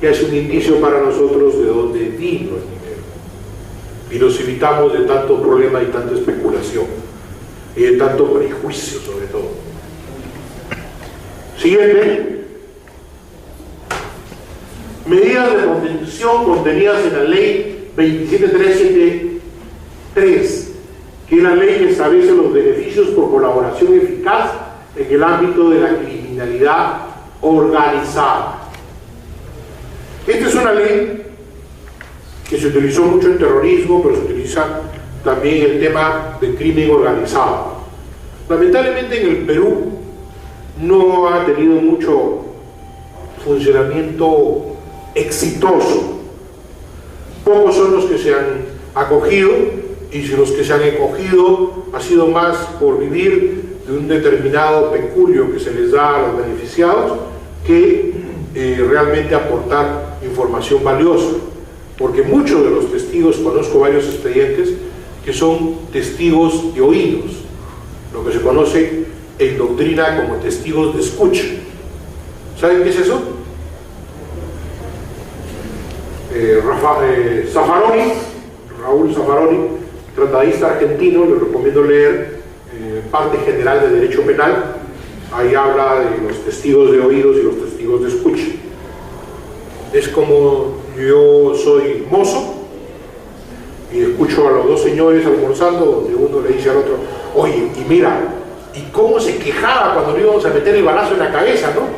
Ya es un indicio para nosotros de dónde vino el dinero. Y nos evitamos de tanto problema y tanta especulación. Y de tanto prejuicio, sobre todo. Siguiente. Medidas de contención contenidas en la ley 27373, que es la ley que establece los beneficios por colaboración eficaz en el ámbito de la criminalidad organizada. Esta es una ley que se utilizó mucho en terrorismo, pero se utiliza también en el tema del crimen organizado. Lamentablemente en el Perú no ha tenido mucho funcionamiento exitoso. Pocos son los que se han acogido, y si los que se han acogido ha sido más por vivir de un determinado peculio que se les da a los beneficiados que realmente aportar información valiosa, porque muchos de los testigos, conozco varios expedientes que son testigos de oídos, lo que se conoce en doctrina como testigos de escucha. ¿Saben qué es eso? Raúl Zaffaroni, tratadista argentino, le recomiendo leer Parte General de Derecho Penal. Ahí habla de los testigos de oídos y los testigos de escucha. Es como yo soy mozo y escucho a los dos señores almorzando, donde uno le dice al otro: oye, y mira, ¿y cómo se quejaba cuando le íbamos a meter el balazo en la cabeza, no?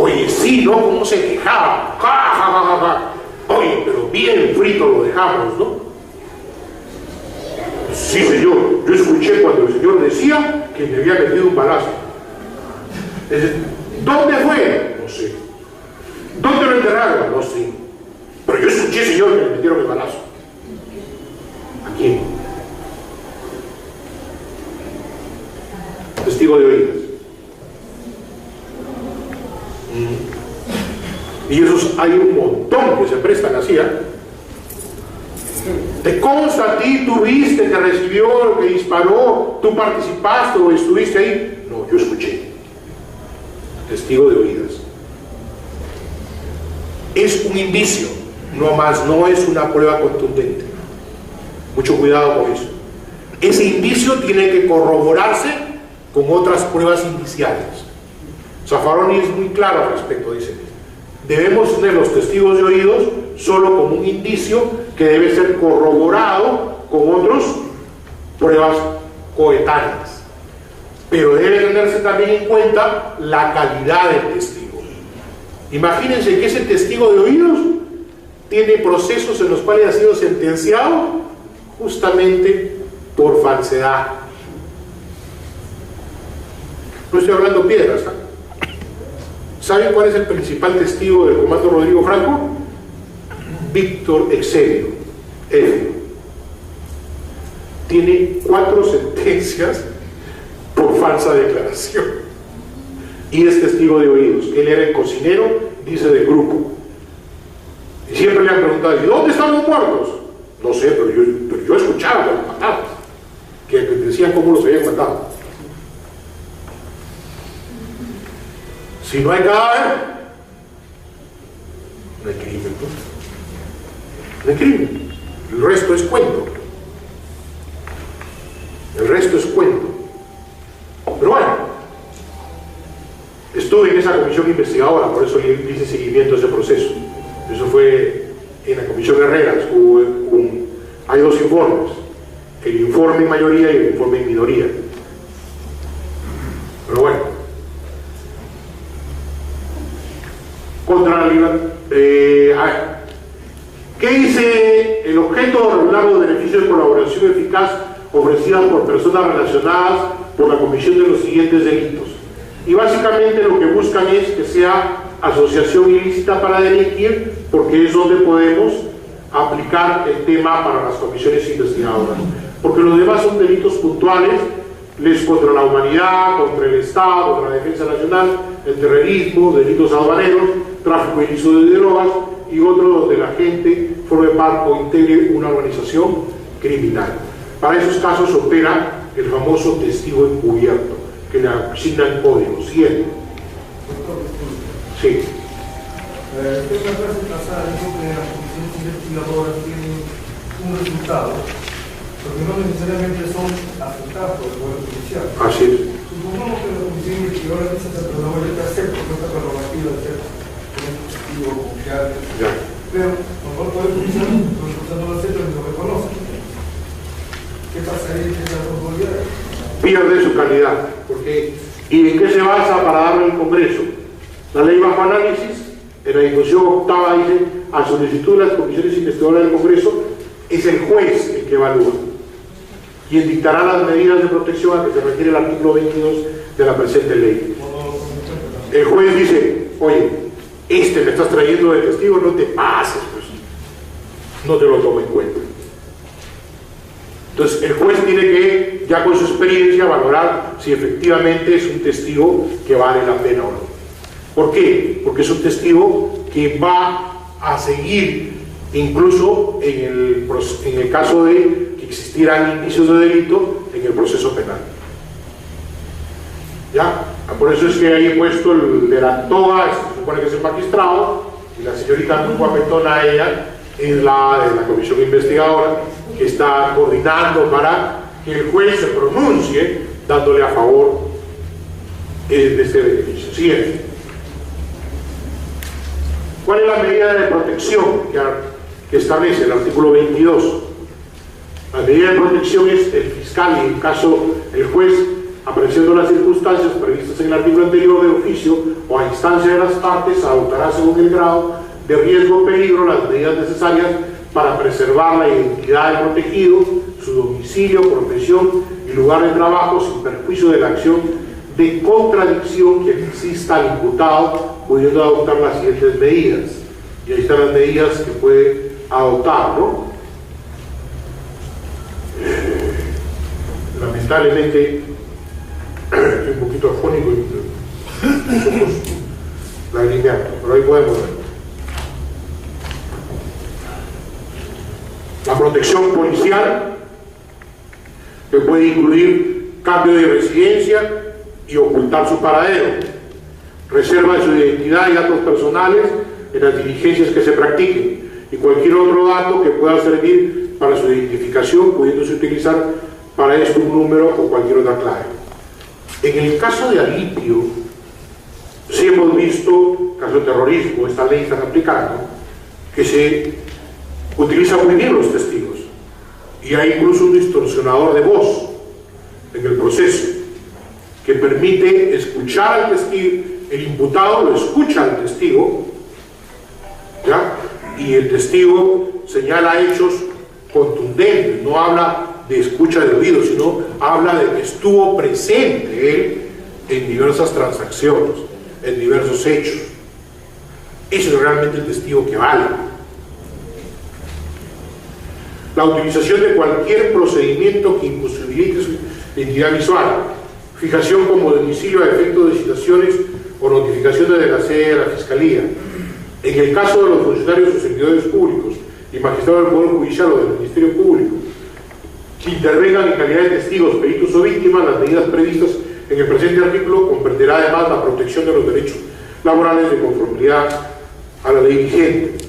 Oye, sí, ¿no? ¿Cómo se quejaba? ¡Ja, ja, ja, ja, ja! Oye, pero bien frito lo dejamos, ¿no? Sí, señor, yo escuché cuando el señor decía que me había metido un balazo. ¿Dónde fue? No sé. ¿Dónde lo enterraron? No sé. Pero yo escuché, señor, que me metieron el balazo. ¿A quién? Testigo de oídas. Y esos hay un montón que se prestan así, ¿eh? ¿Te consta a ti, tú viste que recibió, que disparó, tú participaste o estuviste ahí? No, yo escuché. Testigo de oídas. Es un indicio, no más, no es una prueba contundente. Mucho cuidado con eso. Ese indicio tiene que corroborarse con otras pruebas indiciales. Zaffaroni es muy claro al respecto, dice: debemos tener los testigos de oídos solo como un indicio que debe ser corroborado con otras pruebas coetáneas. Pero debe tenerse también en cuenta la calidad del testigo. Imagínense que ese testigo de oídos tiene procesos en los cuales ha sido sentenciado justamente por falsedad. No estoy hablando piedras, ¿eh? ¿Saben cuál es el principal testigo del comando Rodrigo Franco? Víctor Exedio, F. Tiene 4 sentencias por falsa declaración. Y es testigo de oídos. Él era el cocinero, dice, del grupo. Y siempre le han preguntado: ¿y dónde están los muertos? No sé, pero yo escuchaba que los mataban, que decían cómo los habían matado. Si no hay cadáver, no hay crimen, pues. No hay crimen. El resto es cuento. El resto es cuento. Pero bueno, estuve en esa comisión investigadora, por eso hice seguimiento a ese proceso. Eso fue en la comisión Herrera. Hay 2 informes: el informe en mayoría y el informe en minoría. Pero bueno, contra la libertad. A ver, ¿qué dice el objeto de regular los beneficios de colaboración eficaz ofrecidas por personas relacionadas por la comisión de los siguientes delitos? Y básicamente lo que buscan es que sea asociación ilícita para delinquir, porque es donde podemos aplicar el tema para las comisiones investigadoras, porque los demás son delitos puntuales, contra la humanidad, contra el Estado, contra la defensa nacional, el terrorismo, delitos aduaneros, tráfico ilícito de drogas y otros donde la gente forme parte o integre una organización criminal. Para esos casos opera el famoso testigo encubierto, que le asignan código 100. Sí. Usted en la clase pasada dijo que las comisiones investigadoras tienen un resultado, porque no necesariamente son afectadas por el Poder Judicial. Así es. Supongamos que la comisión investigadora dice que no vuelve a hacer porque esta prerrogativa de ser un testigo confiable. Pero cuando el Poder Judicial no lo acepta ni lo reconoce. ¿Qué pasaría en esas autoridades? Pierde su calidad. Porque, ¿y en qué se basa para darle al Congreso? La ley bajo análisis, en la disposición octava dice, a solicitud de las comisiones investigadoras del Congreso, es el juez el que evalúa, quien dictará las medidas de protección a que se refiere el artículo 22 de la presente ley. El juez dice, oye, que estás trayendo de testigo, no te pases, pues, no te lo tomo en cuenta. Entonces el juez tiene que, ya con su experiencia, valorar si efectivamente es un testigo que vale la pena o no. ¿Por qué? Porque es un testigo que va a seguir, incluso en el caso de que existieran indicios de delito en el proceso penal. ¿Ya? Por eso es que ahí he puesto el de la toga, se supone que es el magistrado, y la señorita muy guapetona, ella es la de la comisión investigadora, que está coordinando para que el juez se pronuncie dándole a favor de este beneficio. Siguiente. ¿Cuál es la medida de protección que establece el artículo 22? La medida de protección es el fiscal y en caso el juez, apreciando las circunstancias previstas en el artículo anterior de oficio o a instancia de las partes, adoptará según el grado de riesgo o peligro las medidas necesarias para preservar la identidad del protegido, su domicilio, profesión y lugar de trabajo sin perjuicio de la acción de contradicción que exista al imputado, pudiendo adoptar las siguientes medidas. Y ahí están las medidas que puede adoptar, ¿no? Lamentablemente estoy un poquito afónico y los ojos lagrimeando, pero ahí podemos ver. La protección policial, que puede incluir cambio de residencia y ocultar su paradero, reserva de su identidad y datos personales en las diligencias que se practiquen y cualquier otro dato que pueda servir para su identificación, pudiéndose utilizar para esto un número o cualquier otra clave. En el caso de Alipio, sí hemos visto, caso de terrorismo, esta ley está aplicando, que se utiliza muy bien los testigos y hay incluso un distorsionador de voz en el proceso que permite escuchar al testigo, el imputado lo escucha al testigo, ¿ya? Y el testigo señala hechos contundentes, no habla de escucha de oído, sino habla de que estuvo presente él en diversas transacciones, en diversos hechos. Eso es realmente el testigo que vale. La utilización de cualquier procedimiento que imposibilite su identidad visual, fijación como domicilio a efectos de citaciones o notificaciones de la sede de la Fiscalía. En el caso de los funcionarios o servidores públicos y magistrados del Poder Judicial o del Ministerio Público que intervengan en calidad de testigos, peritos o víctimas, las medidas previstas en el presente artículo comprenderá además la protección de los derechos laborales de conformidad a la ley vigente.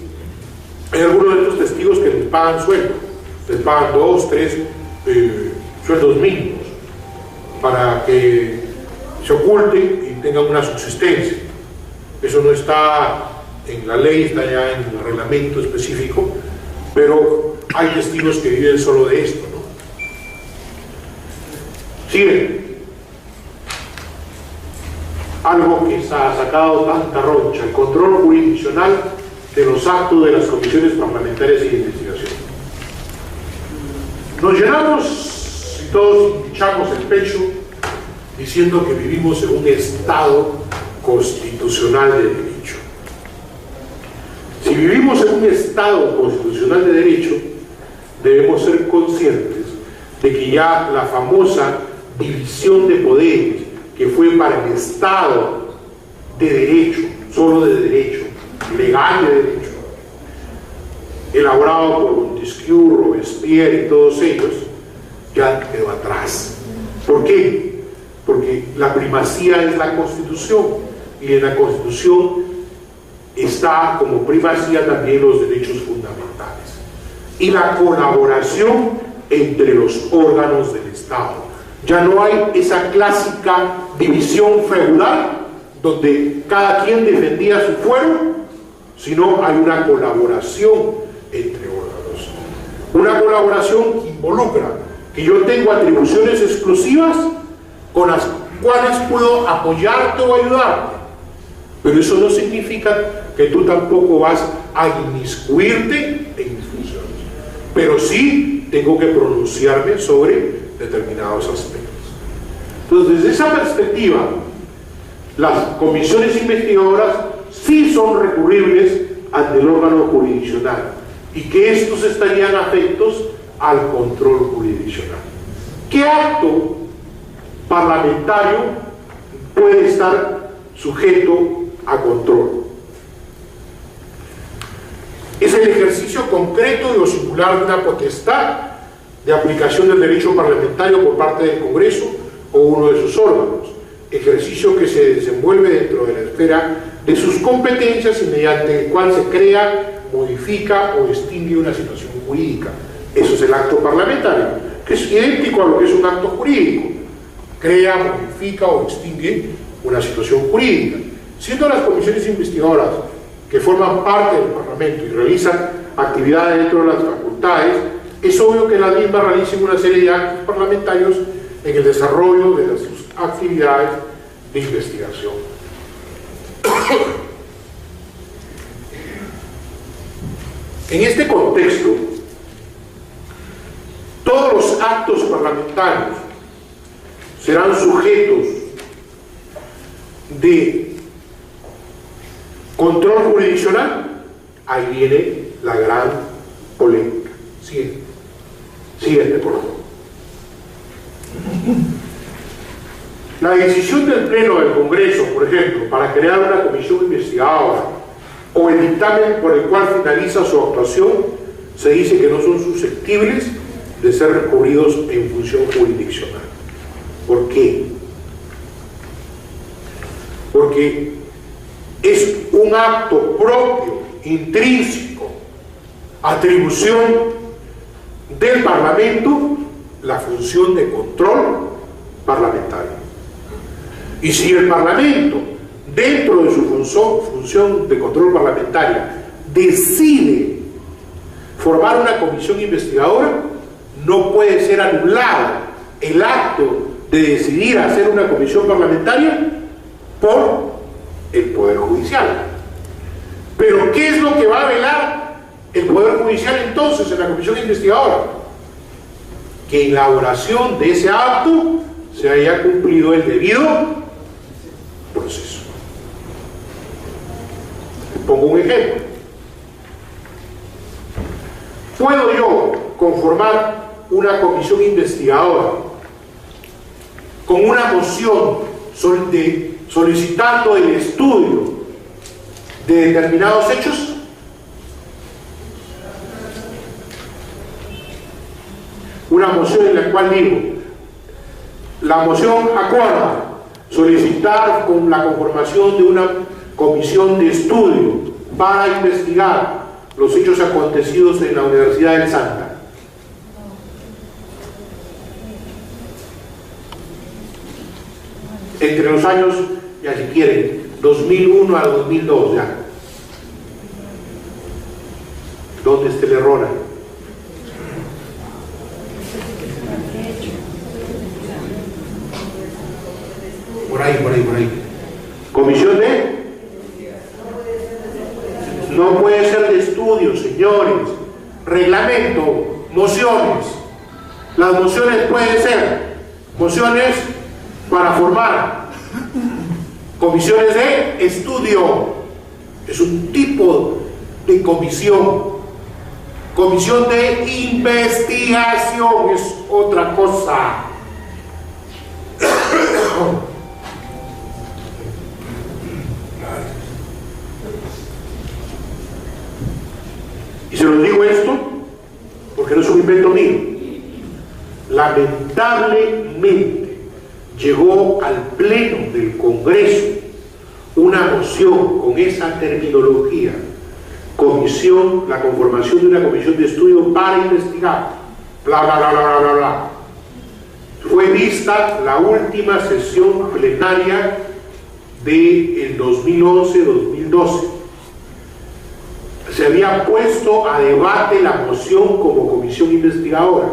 Hay algunos de estos testigos que les pagan sueldo, les pagan 2, 3 sueldos mínimos para que se oculten y tengan una subsistencia. Eso no está en la ley, está ya en el reglamento específico, pero hay testigos que viven solo de esto, ¿no? Sigue. Algo que se ha sacado tanta roncha, el control jurisdiccional de los actos de las comisiones parlamentarias de investigación. Nos llenamos y todos hinchamos el pecho diciendo que vivimos en un Estado constitucional de derecho. Si vivimos en un Estado constitucional de derecho, debemos ser conscientes de que ya la famosa división de poderes, que fue para el Estado de derecho, solo de derecho, legal de derecho, elaborado por Montesquieu, Robespierre y todos ellos, ya quedó atrás. ¿Por qué? Porque la primacía es la Constitución, y en la Constitución está como primacía también los derechos fundamentales y la colaboración entre los órganos del Estado. Ya no hay esa clásica división feudal donde cada quien defendía su fuero, sino hay una colaboración entre órganos, una colaboración que involucra que yo tengo atribuciones exclusivas con las cuales puedo apoyarte o ayudarte, pero eso no significa que tú tampoco vas a inmiscuirte en mis funciones, pero sí tengo que pronunciarme sobre determinados aspectos. Entonces, desde esa perspectiva, las comisiones investigadoras sí son recurribles ante el órgano jurisdiccional, y que estos estarían afectos al control jurisdiccional. ¿Qué acto parlamentario puede estar sujeto a control? Es el ejercicio concreto y o singular de una potestad de aplicación del derecho parlamentario por parte del Congreso o uno de sus órganos, ejercicio que se desenvuelve dentro de la esfera de sus competencias y mediante el cual se crea, modifica o extingue una situación jurídica. Eso es el acto parlamentario, que es idéntico a lo que es un acto jurídico: crea, modifica o extingue una situación jurídica. Siendo las comisiones investigadoras, que forman parte del Parlamento y realizan actividades dentro de las facultades, es obvio que las mismas realicen una serie de actos parlamentarios en el desarrollo de sus actividades de investigación. En este contexto, todos los actos parlamentarios serán sujetos de control jurisdiccional. Ahí viene la gran polémica. Siguiente, por favor. La decisión del Pleno del Congreso, por ejemplo, para crear una comisión investigadora, o el dictamen por el cual finaliza su actuación, se dice que no son susceptibles de ser recurridos en función jurisdiccional. ¿Por qué? Porque es un acto propio, intrínseco, atribución del Parlamento, la función de control parlamentario. Y si el Parlamento, dentro de su función de control parlamentaria, decide formar una comisión investigadora, no puede ser anulado el acto de decidir hacer una comisión parlamentaria por el Poder Judicial. Pero ¿qué es lo que va a velar el Poder Judicial entonces en la comisión investigadora? Que en la elaboración de ese acto se haya cumplido el debido proceso. Pongo un ejemplo. ¿Puedo yo conformar una comisión investigadora con una moción solicitando el estudio de determinados hechos? Una moción en la cual digo, la moción acuerda solicitar con la conformación de una comisión de estudio para investigar los hechos acontecidos en la Universidad del Santa. Entre los años, ya si quieren, 2001 al 2002 ya. ¿Dónde está el error ahí? Por ahí. Comisión de... No puede ser de estudio, señores. Reglamento, mociones. Las mociones pueden ser mociones para formar comisiones de estudio. Es un tipo de comisión. Comisión de investigación es otra cosa. Y se lo digo esto porque no es un invento mío. Lamentablemente llegó al pleno del Congreso una moción con esa terminología: comisión, la conformación de una comisión de estudio para investigar, bla bla bla bla bla bla. Fue vista la última sesión plenaria del 2011-2012. Se había puesto a debate la moción como comisión investigadora.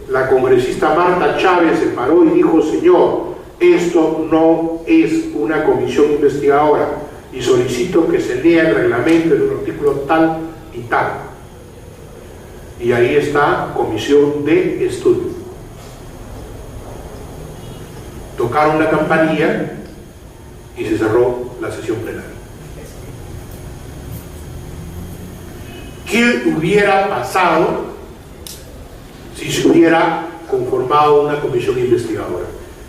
La congresista Marta Chávez se paró y dijo: señor, esto no es una comisión investigadora, y solicito que se lea el reglamento en un artículo tal y tal. Y ahí está: comisión de estudio. Tocaron la campanilla y se cerró la sesión plenaria. ¿Qué hubiera pasado si se hubiera conformado una comisión investigadora?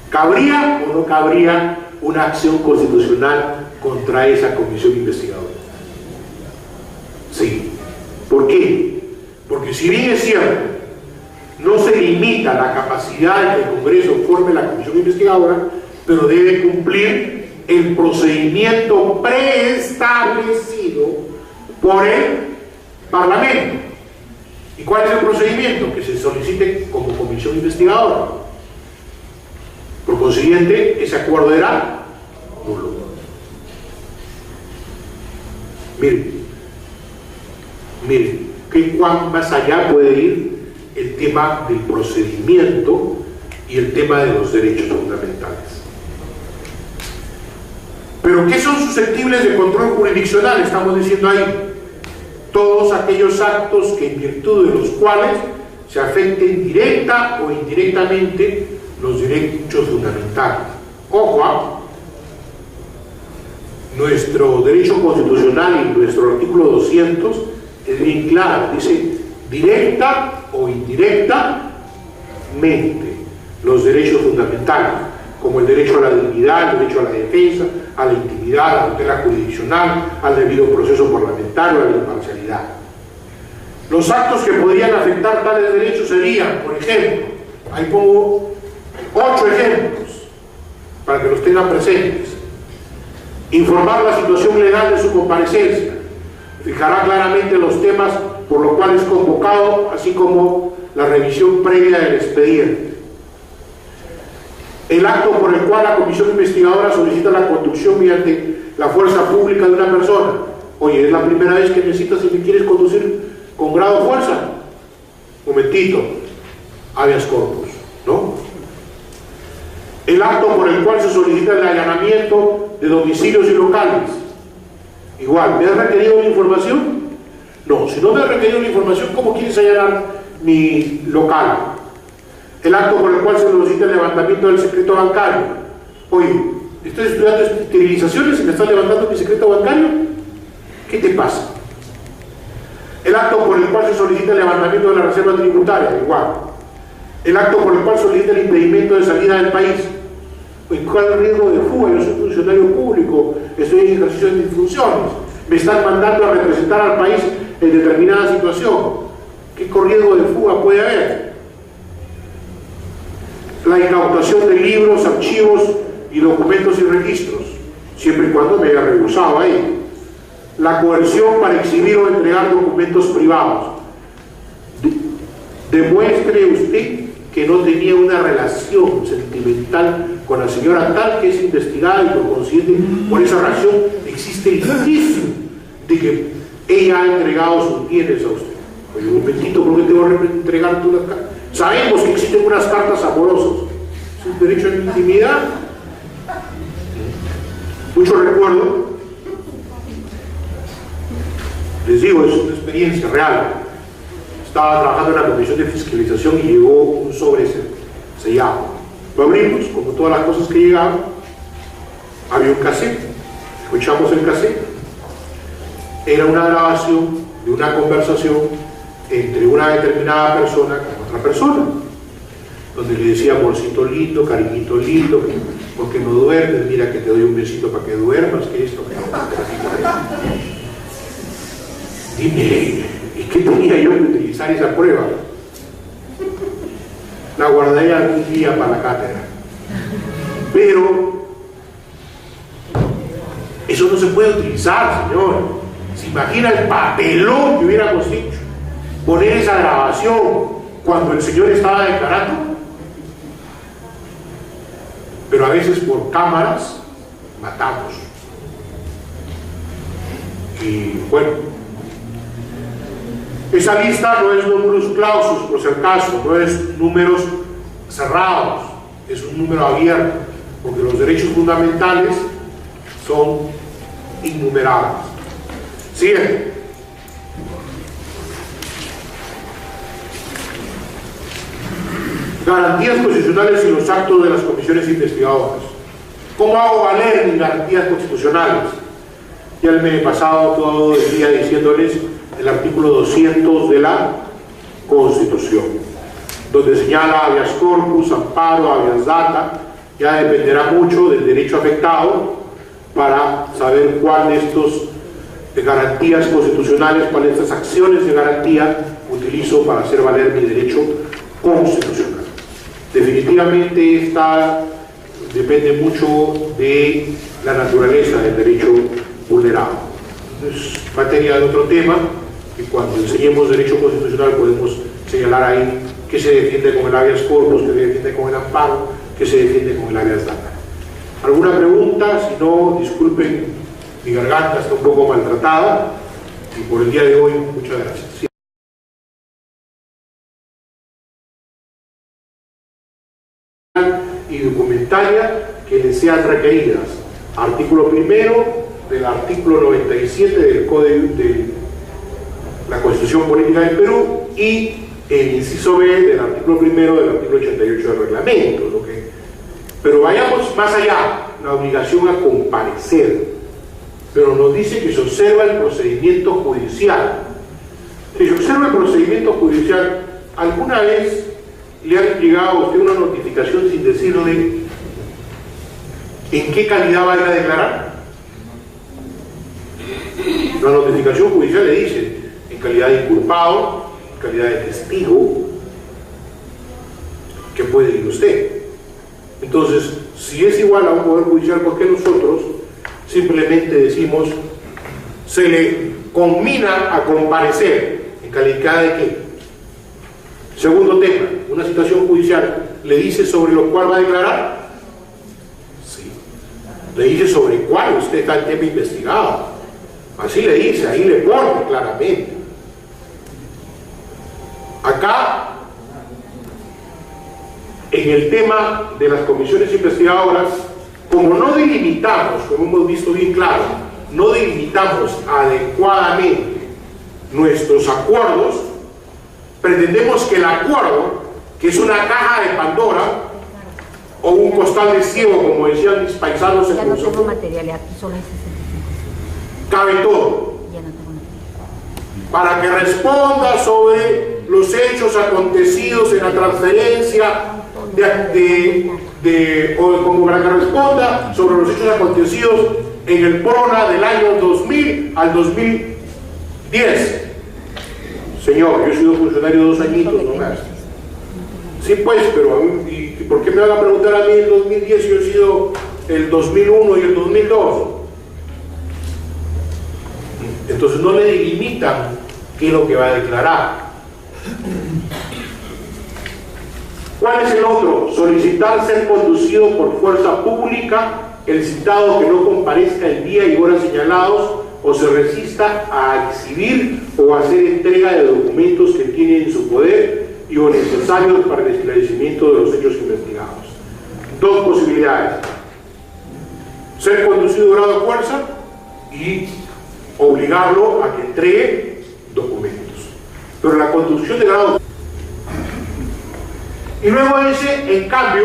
¿Cabría o no cabría una acción constitucional contra esa comisión investigadora? Sí. ¿Por qué? Porque si bien es cierto, no se limita la capacidad de que el Congreso forme la comisión investigadora, pero debe cumplir el procedimiento preestablecido por el Parlamento. ¿Y cuál es el procedimiento? Que se solicite como comisión investigadora. Por consiguiente, ese acuerdo era nulo. Miren, ¿qué cuán más allá puede ir el tema del procedimiento y el tema de los derechos fundamentales? ¿Pero qué son susceptibles de control jurisdiccional? Estamos diciendo ahí: todos aquellos actos que en virtud de los cuales se afecten directa o indirectamente los derechos fundamentales. Ojo, nuestro derecho constitucional y nuestro artículo 200 es bien claro, dice: directa o indirectamente los derechos fundamentales, como el derecho a la dignidad, el derecho a la defensa, a la intimidad, a la tutela jurisdiccional, al debido proceso parlamentario, a la imparcialidad. Los actos que podrían afectar tales derechos serían, por ejemplo, ahí pongo 8 ejemplos para que los tengan presentes: informar la situación legal de su comparecencia, fijará claramente los temas por los cuales es convocado, así como la revisión previa del expediente. El acto por el cual la comisión investigadora solicita la conducción mediante la fuerza pública de una persona. Oye, es la primera vez que necesitas y me quieres conducir con grado de fuerza. Momentito, habeas corpus, ¿no? El acto por el cual se solicita el allanamiento de domicilios y locales. Igual, ¿me has requerido la información? No, si no me has requerido la información, ¿cómo quieres allanar mi local? El acto por el cual se solicita el levantamiento del secreto bancario. Oye, ¿estoy estudiando esterilizaciones y me estás levantando mi secreto bancario? ¿Qué te pasa? El acto por el cual se solicita el levantamiento de la reserva tributaria. Igual. El acto por el cual solicita el impedimento de salida del país. Oye, ¿cuál es el riesgo de fuga? Yo soy funcionario público, estoy en ejercicio de mis funciones. Me están mandando a representar al país en determinada situación. ¿Qué riesgo de fuga puede haber? La incautación de libros, archivos y documentos y registros, siempre y cuando me haya rehusado ahí. La coerción para exhibir o entregar documentos privados. Demuestre usted que no tenía una relación sentimental con la señora tal, que es investigada, y por consiguiente, por esa razón existe el indicio de que ella ha entregado sus bienes a usted. Oye, un momentito, ¿por qué te voy a entregar tú las cartas? Sabemos que existen unas cartas amorosas. Es un derecho a la intimidad. Mucho recuerdo, les digo, es una experiencia real. Estaba trabajando en la comisión de fiscalización y llegó un sobre sellado. Lo abrimos, como todas las cosas que llegaban. Había un cassette, escuchamos el cassette. era una grabación de una conversación entre una determinada persona con otra persona, donde le decía amorcito lindo, cariñito lindo, porque no duermes, mira que te doy un besito para que duermas, que esto, que no. Dime, ¿y qué tenía yo que utilizar esa prueba? La guardaré algún día para la cátedra. Pero eso no se puede utilizar, señor. ¿Se imagina el papelón que hubiéramos hecho? Poner esa grabación cuando el señor estaba declarando. Pero a veces por cámaras matamos. Y bueno, esa lista no es números clausus, por si acaso, no es números cerrados, es un número abierto, porque los derechos fundamentales son innumerables. Siguiente. Garantías constitucionales y los actos de las comisiones investigadoras. ¿Cómo hago valer mis garantías constitucionales? Ya el mes pasado todo el día diciéndoles el artículo 200 de la Constitución, donde señala habeas corpus, amparo, habeas data. Ya dependerá mucho del derecho afectado para saber cuál de estos garantías constitucionales, cuáles de estas acciones de garantía utilizo para hacer valer mi derecho constitucional. Definitivamente esta depende mucho de la naturaleza del derecho vulnerado. Es materia de otro tema, y cuando enseñemos derecho constitucional podemos señalar ahí que se defiende con el habeas corpus, que se defiende con el amparo, que se defiende con el habeas data. ¿Alguna pregunta? Si no, disculpen, mi garganta está un poco maltratada, y por el día de hoy, muchas gracias. Y documentaria que les sean requeridas. Artículo primero del artículo 97 del Código de la Constitución Política del Perú y el inciso B del artículo primero del artículo 88 del reglamento. Pero vayamos más allá, la obligación a comparecer. Pero nos dice que se observa el procedimiento judicial. Si se observa el procedimiento judicial, ¿alguna vez le han llegado a usted una notificación sin decirle en qué calidad va a ir a declarar? La notificación judicial le dice en calidad de inculpado, en calidad de testigo, que puede ir usted. Entonces, si es igual a un poder judicial, ¿por qué nosotros simplemente decimos se le conmina a comparecer? ¿En calidad de qué? Segundo tema, una situación judicial le dice sobre lo cual va a declarar. Sí. Le dice sobre cuál usted está el tema investigado. Así le dice, ahí le pone claramente. Acá, en el tema de las comisiones investigadoras, como no delimitamos, como hemos visto bien claro, no delimitamos adecuadamente nuestros acuerdos, pretendemos que el acuerdo, que es una caja de Pandora o un costal de ciego, como decían mis paisanos en Ya no tengo material, aquí solo hay 65. cabe todo, Ya no tengo material. para que responda sobre los hechos acontecidos en la transferencia o como para que responda sobre los hechos acontecidos en el PRONA del año 2000 al 2010. Señor, yo he sido funcionario 2 añitos, no más. Sí, pues, pero ¿y por qué me van a preguntar a mí el 2010 si yo he sido el 2001 y el 2002? Entonces no le delimitan qué es lo que va a declarar. ¿Cuál es el otro? Solicitar ser conducido por fuerza pública el citado que no comparezca el día y hora señalados o se resista a exhibir o a hacer entrega de documentos que tiene en su poder y o necesarios para el esclarecimiento de los hechos investigados. Dos posibilidades: ser conducido de grado de fuerza y obligarlo a que entregue documentos. Pero la conducción de grado. Y luego ese, en cambio,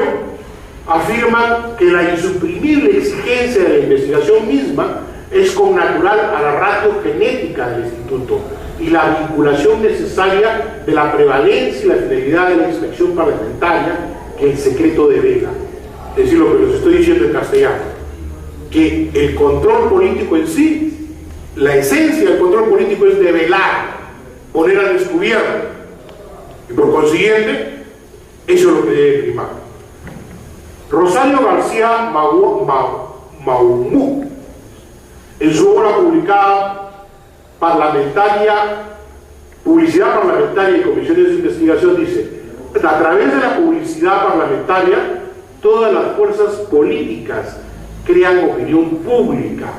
afirman que la insuprimible exigencia de la investigación misma es connatural a la ratio genética del instituto y la vinculación necesaria de la prevalencia y la fidelidad de la inspección parlamentaria que el secreto devela. Es decir, lo que les estoy diciendo en castellano, que el control político en sí, la esencia del control político es develar, poner al descubierto, y por consiguiente, eso es lo que debe primar. Rosario García Maumú, en su obra publicada Publicidad Parlamentaria y Comisiones de Investigación, dice: a través de la publicidad parlamentaria, todas las fuerzas políticas crean opinión pública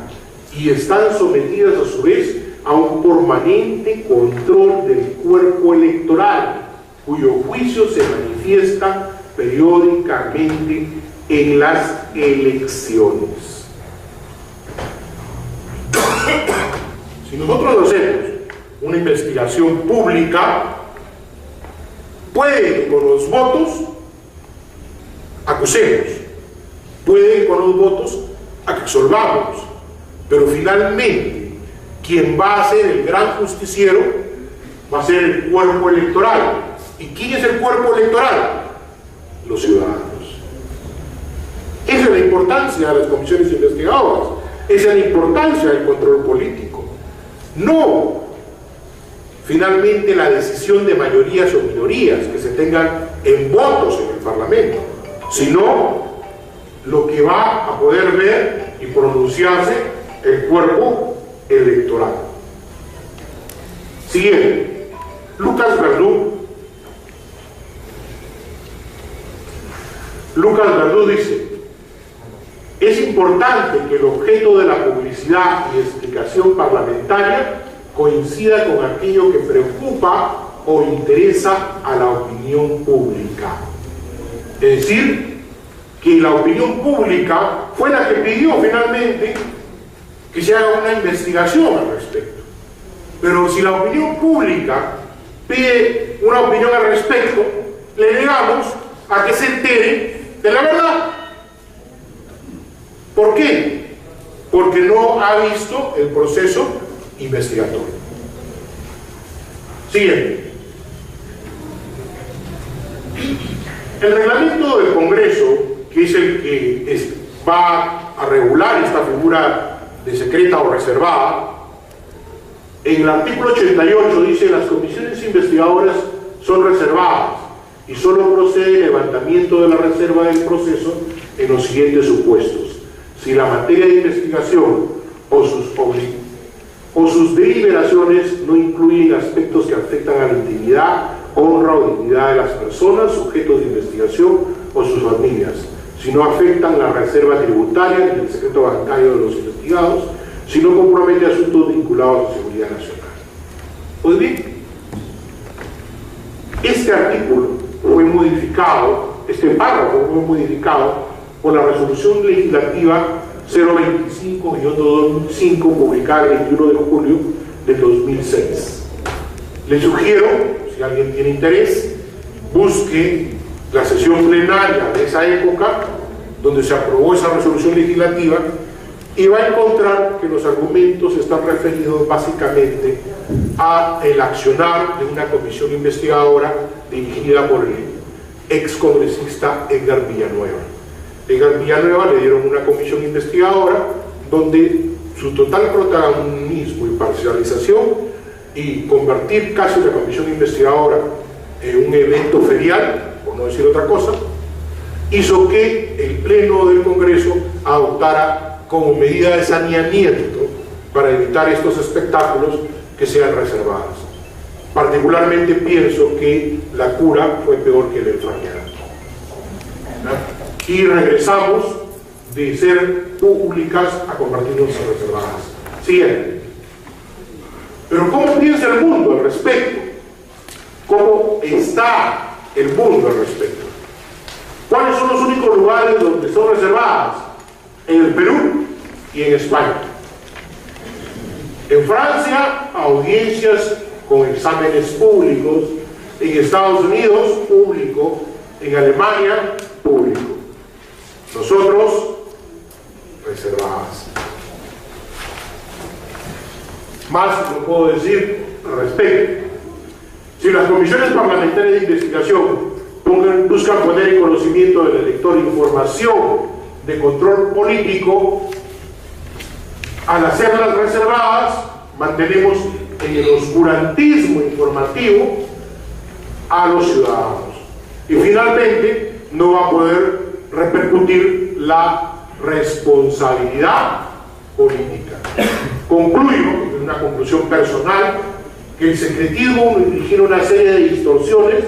y están sometidas a su vez a un permanente control del cuerpo electoral, cuyo juicio se manifiesta periódicamente en las elecciones. Si nosotros hacemos una investigación pública, puede que con los votos acusemos, puede que con los votos absolvamos, pero finalmente quien va a ser el gran justiciero va a ser el cuerpo electoral. ¿Y quién es el cuerpo electoral? Los ciudadanos. Esa es la importancia de las comisiones investigadoras, esa es la importancia del control político. No finalmente la decisión de mayorías o minorías que se tengan en votos en el Parlamento, sino lo que va a poder ver y pronunciarse el cuerpo electoral. Siguiente, Lucas Verdú. Lucas Verdú dice: es importante que el objeto de la publicidad y explicación parlamentaria coincida con aquello que preocupa o interesa a la opinión pública. Es decir, que la opinión pública fue la que pidió finalmente que se haga una investigación al respecto. Pero si la opinión pública pide una opinión al respecto, le negamos a que se entere de la verdad. ¿Por qué? Porque no ha visto el proceso investigatorio. Siguiente. El reglamento del Congreso, que es el que va a regular esta figura de secreta o reservada, en el artículo 88 dice: las comisiones investigadoras son reservadas y solo procede el levantamiento de la reserva del proceso en los siguientes supuestos: si la materia de investigación o sus deliberaciones no incluyen aspectos que afectan a la intimidad, honra o dignidad de las personas, sujetos de investigación o sus familias, si no afectan la reserva tributaria ni el secreto bancario de los investigados, si no compromete asuntos vinculados a seguridad nacional. Pues bien, este artículo fue modificado, este párrafo fue modificado por la resolución legislativa 025-2005 publicada el 21 de julio de 2006. Les sugiero, si alguien tiene interés, busque la sesión plenaria de esa época donde se aprobó esa resolución legislativa y va a encontrar que los argumentos están referidos básicamente a el accionar de una comisión investigadora dirigida por el excongresista Edgar Villanueva. Edgar Villanueva le dieron una comisión investigadora donde su total protagonismo y parcialización y convertir casi la comisión investigadora en un evento ferial, por no decir otra cosa, hizo que el Pleno del Congreso adoptara como medida de saneamiento para evitar estos espectáculos que sean reservados. Particularmente pienso que la cura fue peor que el enfermedad. Y regresamos de ser públicas a convertirnos en reservadas. Siguiente. Pero ¿cómo piensa el mundo al respecto? ¿Cómo está el mundo al respecto? ¿Cuáles son los únicos lugares donde son reservadas? En el Perú y en España. En Francia, audiencias con exámenes públicos. En Estados Unidos, público. En Alemania, público. Nosotros, reservadas. Más no puedo decir al respecto. Si las comisiones parlamentarias de investigación buscan poner en conocimiento del elector información de control político, al hacerlas reservadas, mantenemos en el oscurantismo informativo a los ciudadanos. Y finalmente, no va a poder repercutir la responsabilidad política. Concluyo, en una conclusión personal, que el secretismo origina una serie de distorsiones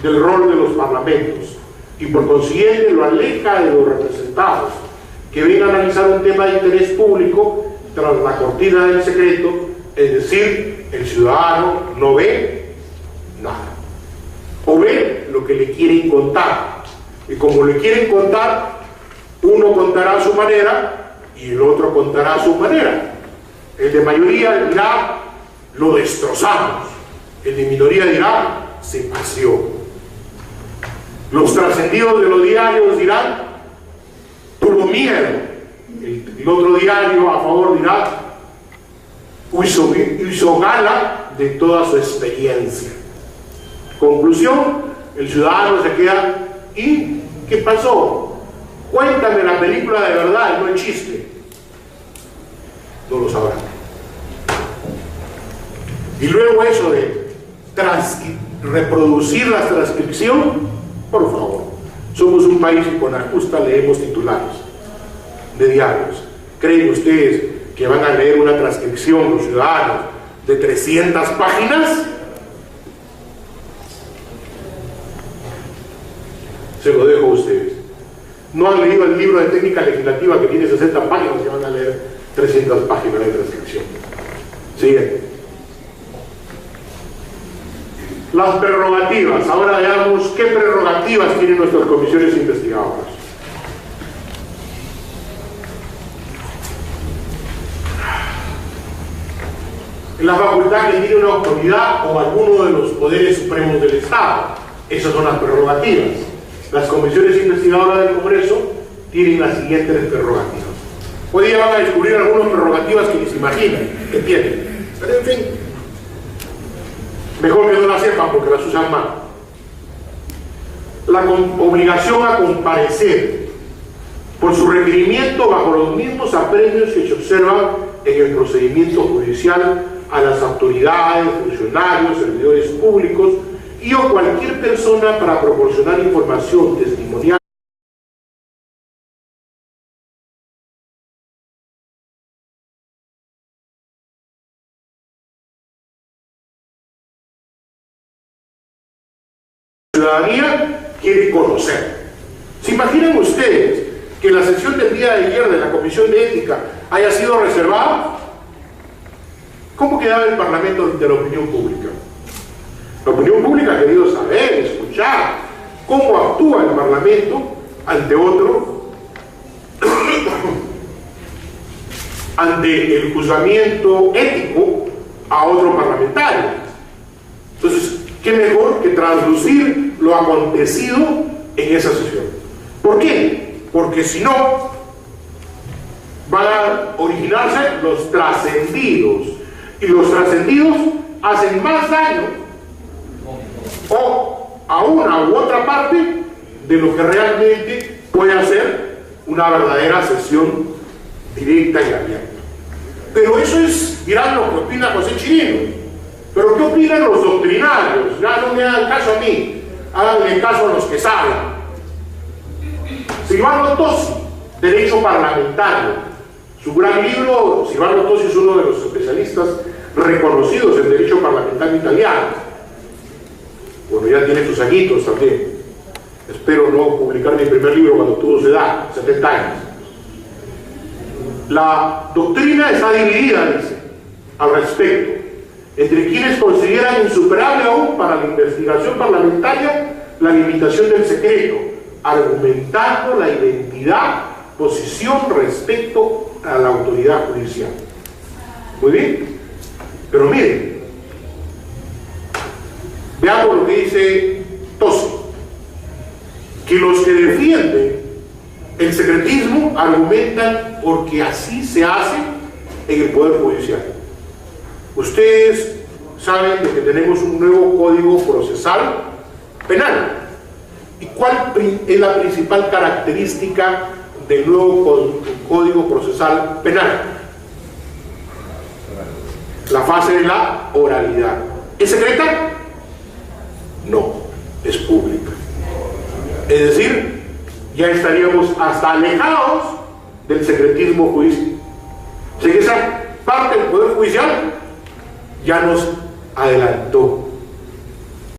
del rol de los parlamentos y por consiguiente lo aleja de los representados que ven a analizar un tema de interés público tras la cortina del secreto, es decir, el ciudadano no ve nada o ve lo que le quieren contar, y como le quieren contar, uno contará a su manera y el otro contará a su manera. El de mayoría dirá lo destrozamos, el de minoría dirá se paseó. Los trascendidos de los diarios dirán tuvo miedo, el otro diario a favor dirá hizo gala de toda su experiencia. Conclusión, el ciudadano se queda, ¿y qué pasó? Cuéntame la película de verdad, no el chiste. No lo sabrá. Y luego eso de reproducir la transcripción, por favor, somos un país que con la justa leemos titulares de diarios. ¿Creen ustedes que van a leer una transcripción los ciudadanos de 300 páginas? Se lo dejo a ustedes. No han leído el libro de técnica legislativa que tiene 60 páginas y van a leer 300 páginas de transcripción. Siguiente. Las prerrogativas. Ahora veamos qué prerrogativas tienen nuestras comisiones investigadoras. La facultad que tiene una autoridad o alguno de los poderes supremos del Estado. Esas son las prerrogativas. Las comisiones investigadoras del Congreso tienen las siguientes prerrogativas. Hoy día van a descubrir algunas prerrogativas que ni se imaginan que tienen. Pero en fin, mejor que no las sepan porque las usan mal. La obligación a comparecer por su requerimiento bajo los mismos apremios que se observan en el procedimiento judicial a las autoridades, funcionarios, servidores públicos y o cualquier persona para proporcionar información testimonial ciudadanía quiere conocer. ¿Se imaginan ustedes que la sesión del día de ayer de la Comisión de Ética haya sido reservada? ¿Cómo quedaba el Parlamento de la opinión pública? La opinión pública ha querido saber, escuchar cómo actúa el Parlamento ante otro, ante el juzgamiento ético a otro parlamentario. Entonces, ¿qué mejor que traslucir lo acontecido en esa sesión? ¿Por qué? Porque si no, van a originarse los trascendidos. Y los trascendidos hacen más daño o a una u otra parte de lo que realmente puede hacer una verdadera sesión directa y abierta. Pero eso es, dirán lo que opina José Chirino. Pero ¿qué opinan los doctrinarios? Ya no me hagan caso a mí, háganle caso a los que saben. Silvano Tosi, Derecho Parlamentario. Su gran libro, Silvano Tosi es uno de los especialistas reconocidos en Derecho Parlamentario italiano. Bueno, ya tiene sus añitos también. Espero no publicar mi primer libro cuando tuvo su edad, 70 años. La doctrina está dividida, dice, al respecto, entre quienes consideran insuperable aún para la investigación parlamentaria la limitación del secreto, argumentando la identidad, posición respecto a la autoridad judicial. Muy bien, pero miren, veamos lo que dice Tosi, que los que defienden el secretismo argumentan porque así se hace en el Poder Judicial. Ustedes saben de que tenemos un nuevo Código Procesal Penal. ¿Y cuál es la principal característica del nuevo Código Procesal Penal? La fase de la oralidad. ¿Es secreta? No, es pública. Es decir, ya estaríamos hasta alejados del secretismo judicial. O sea que esa parte del Poder Judicial ya nos adelantó.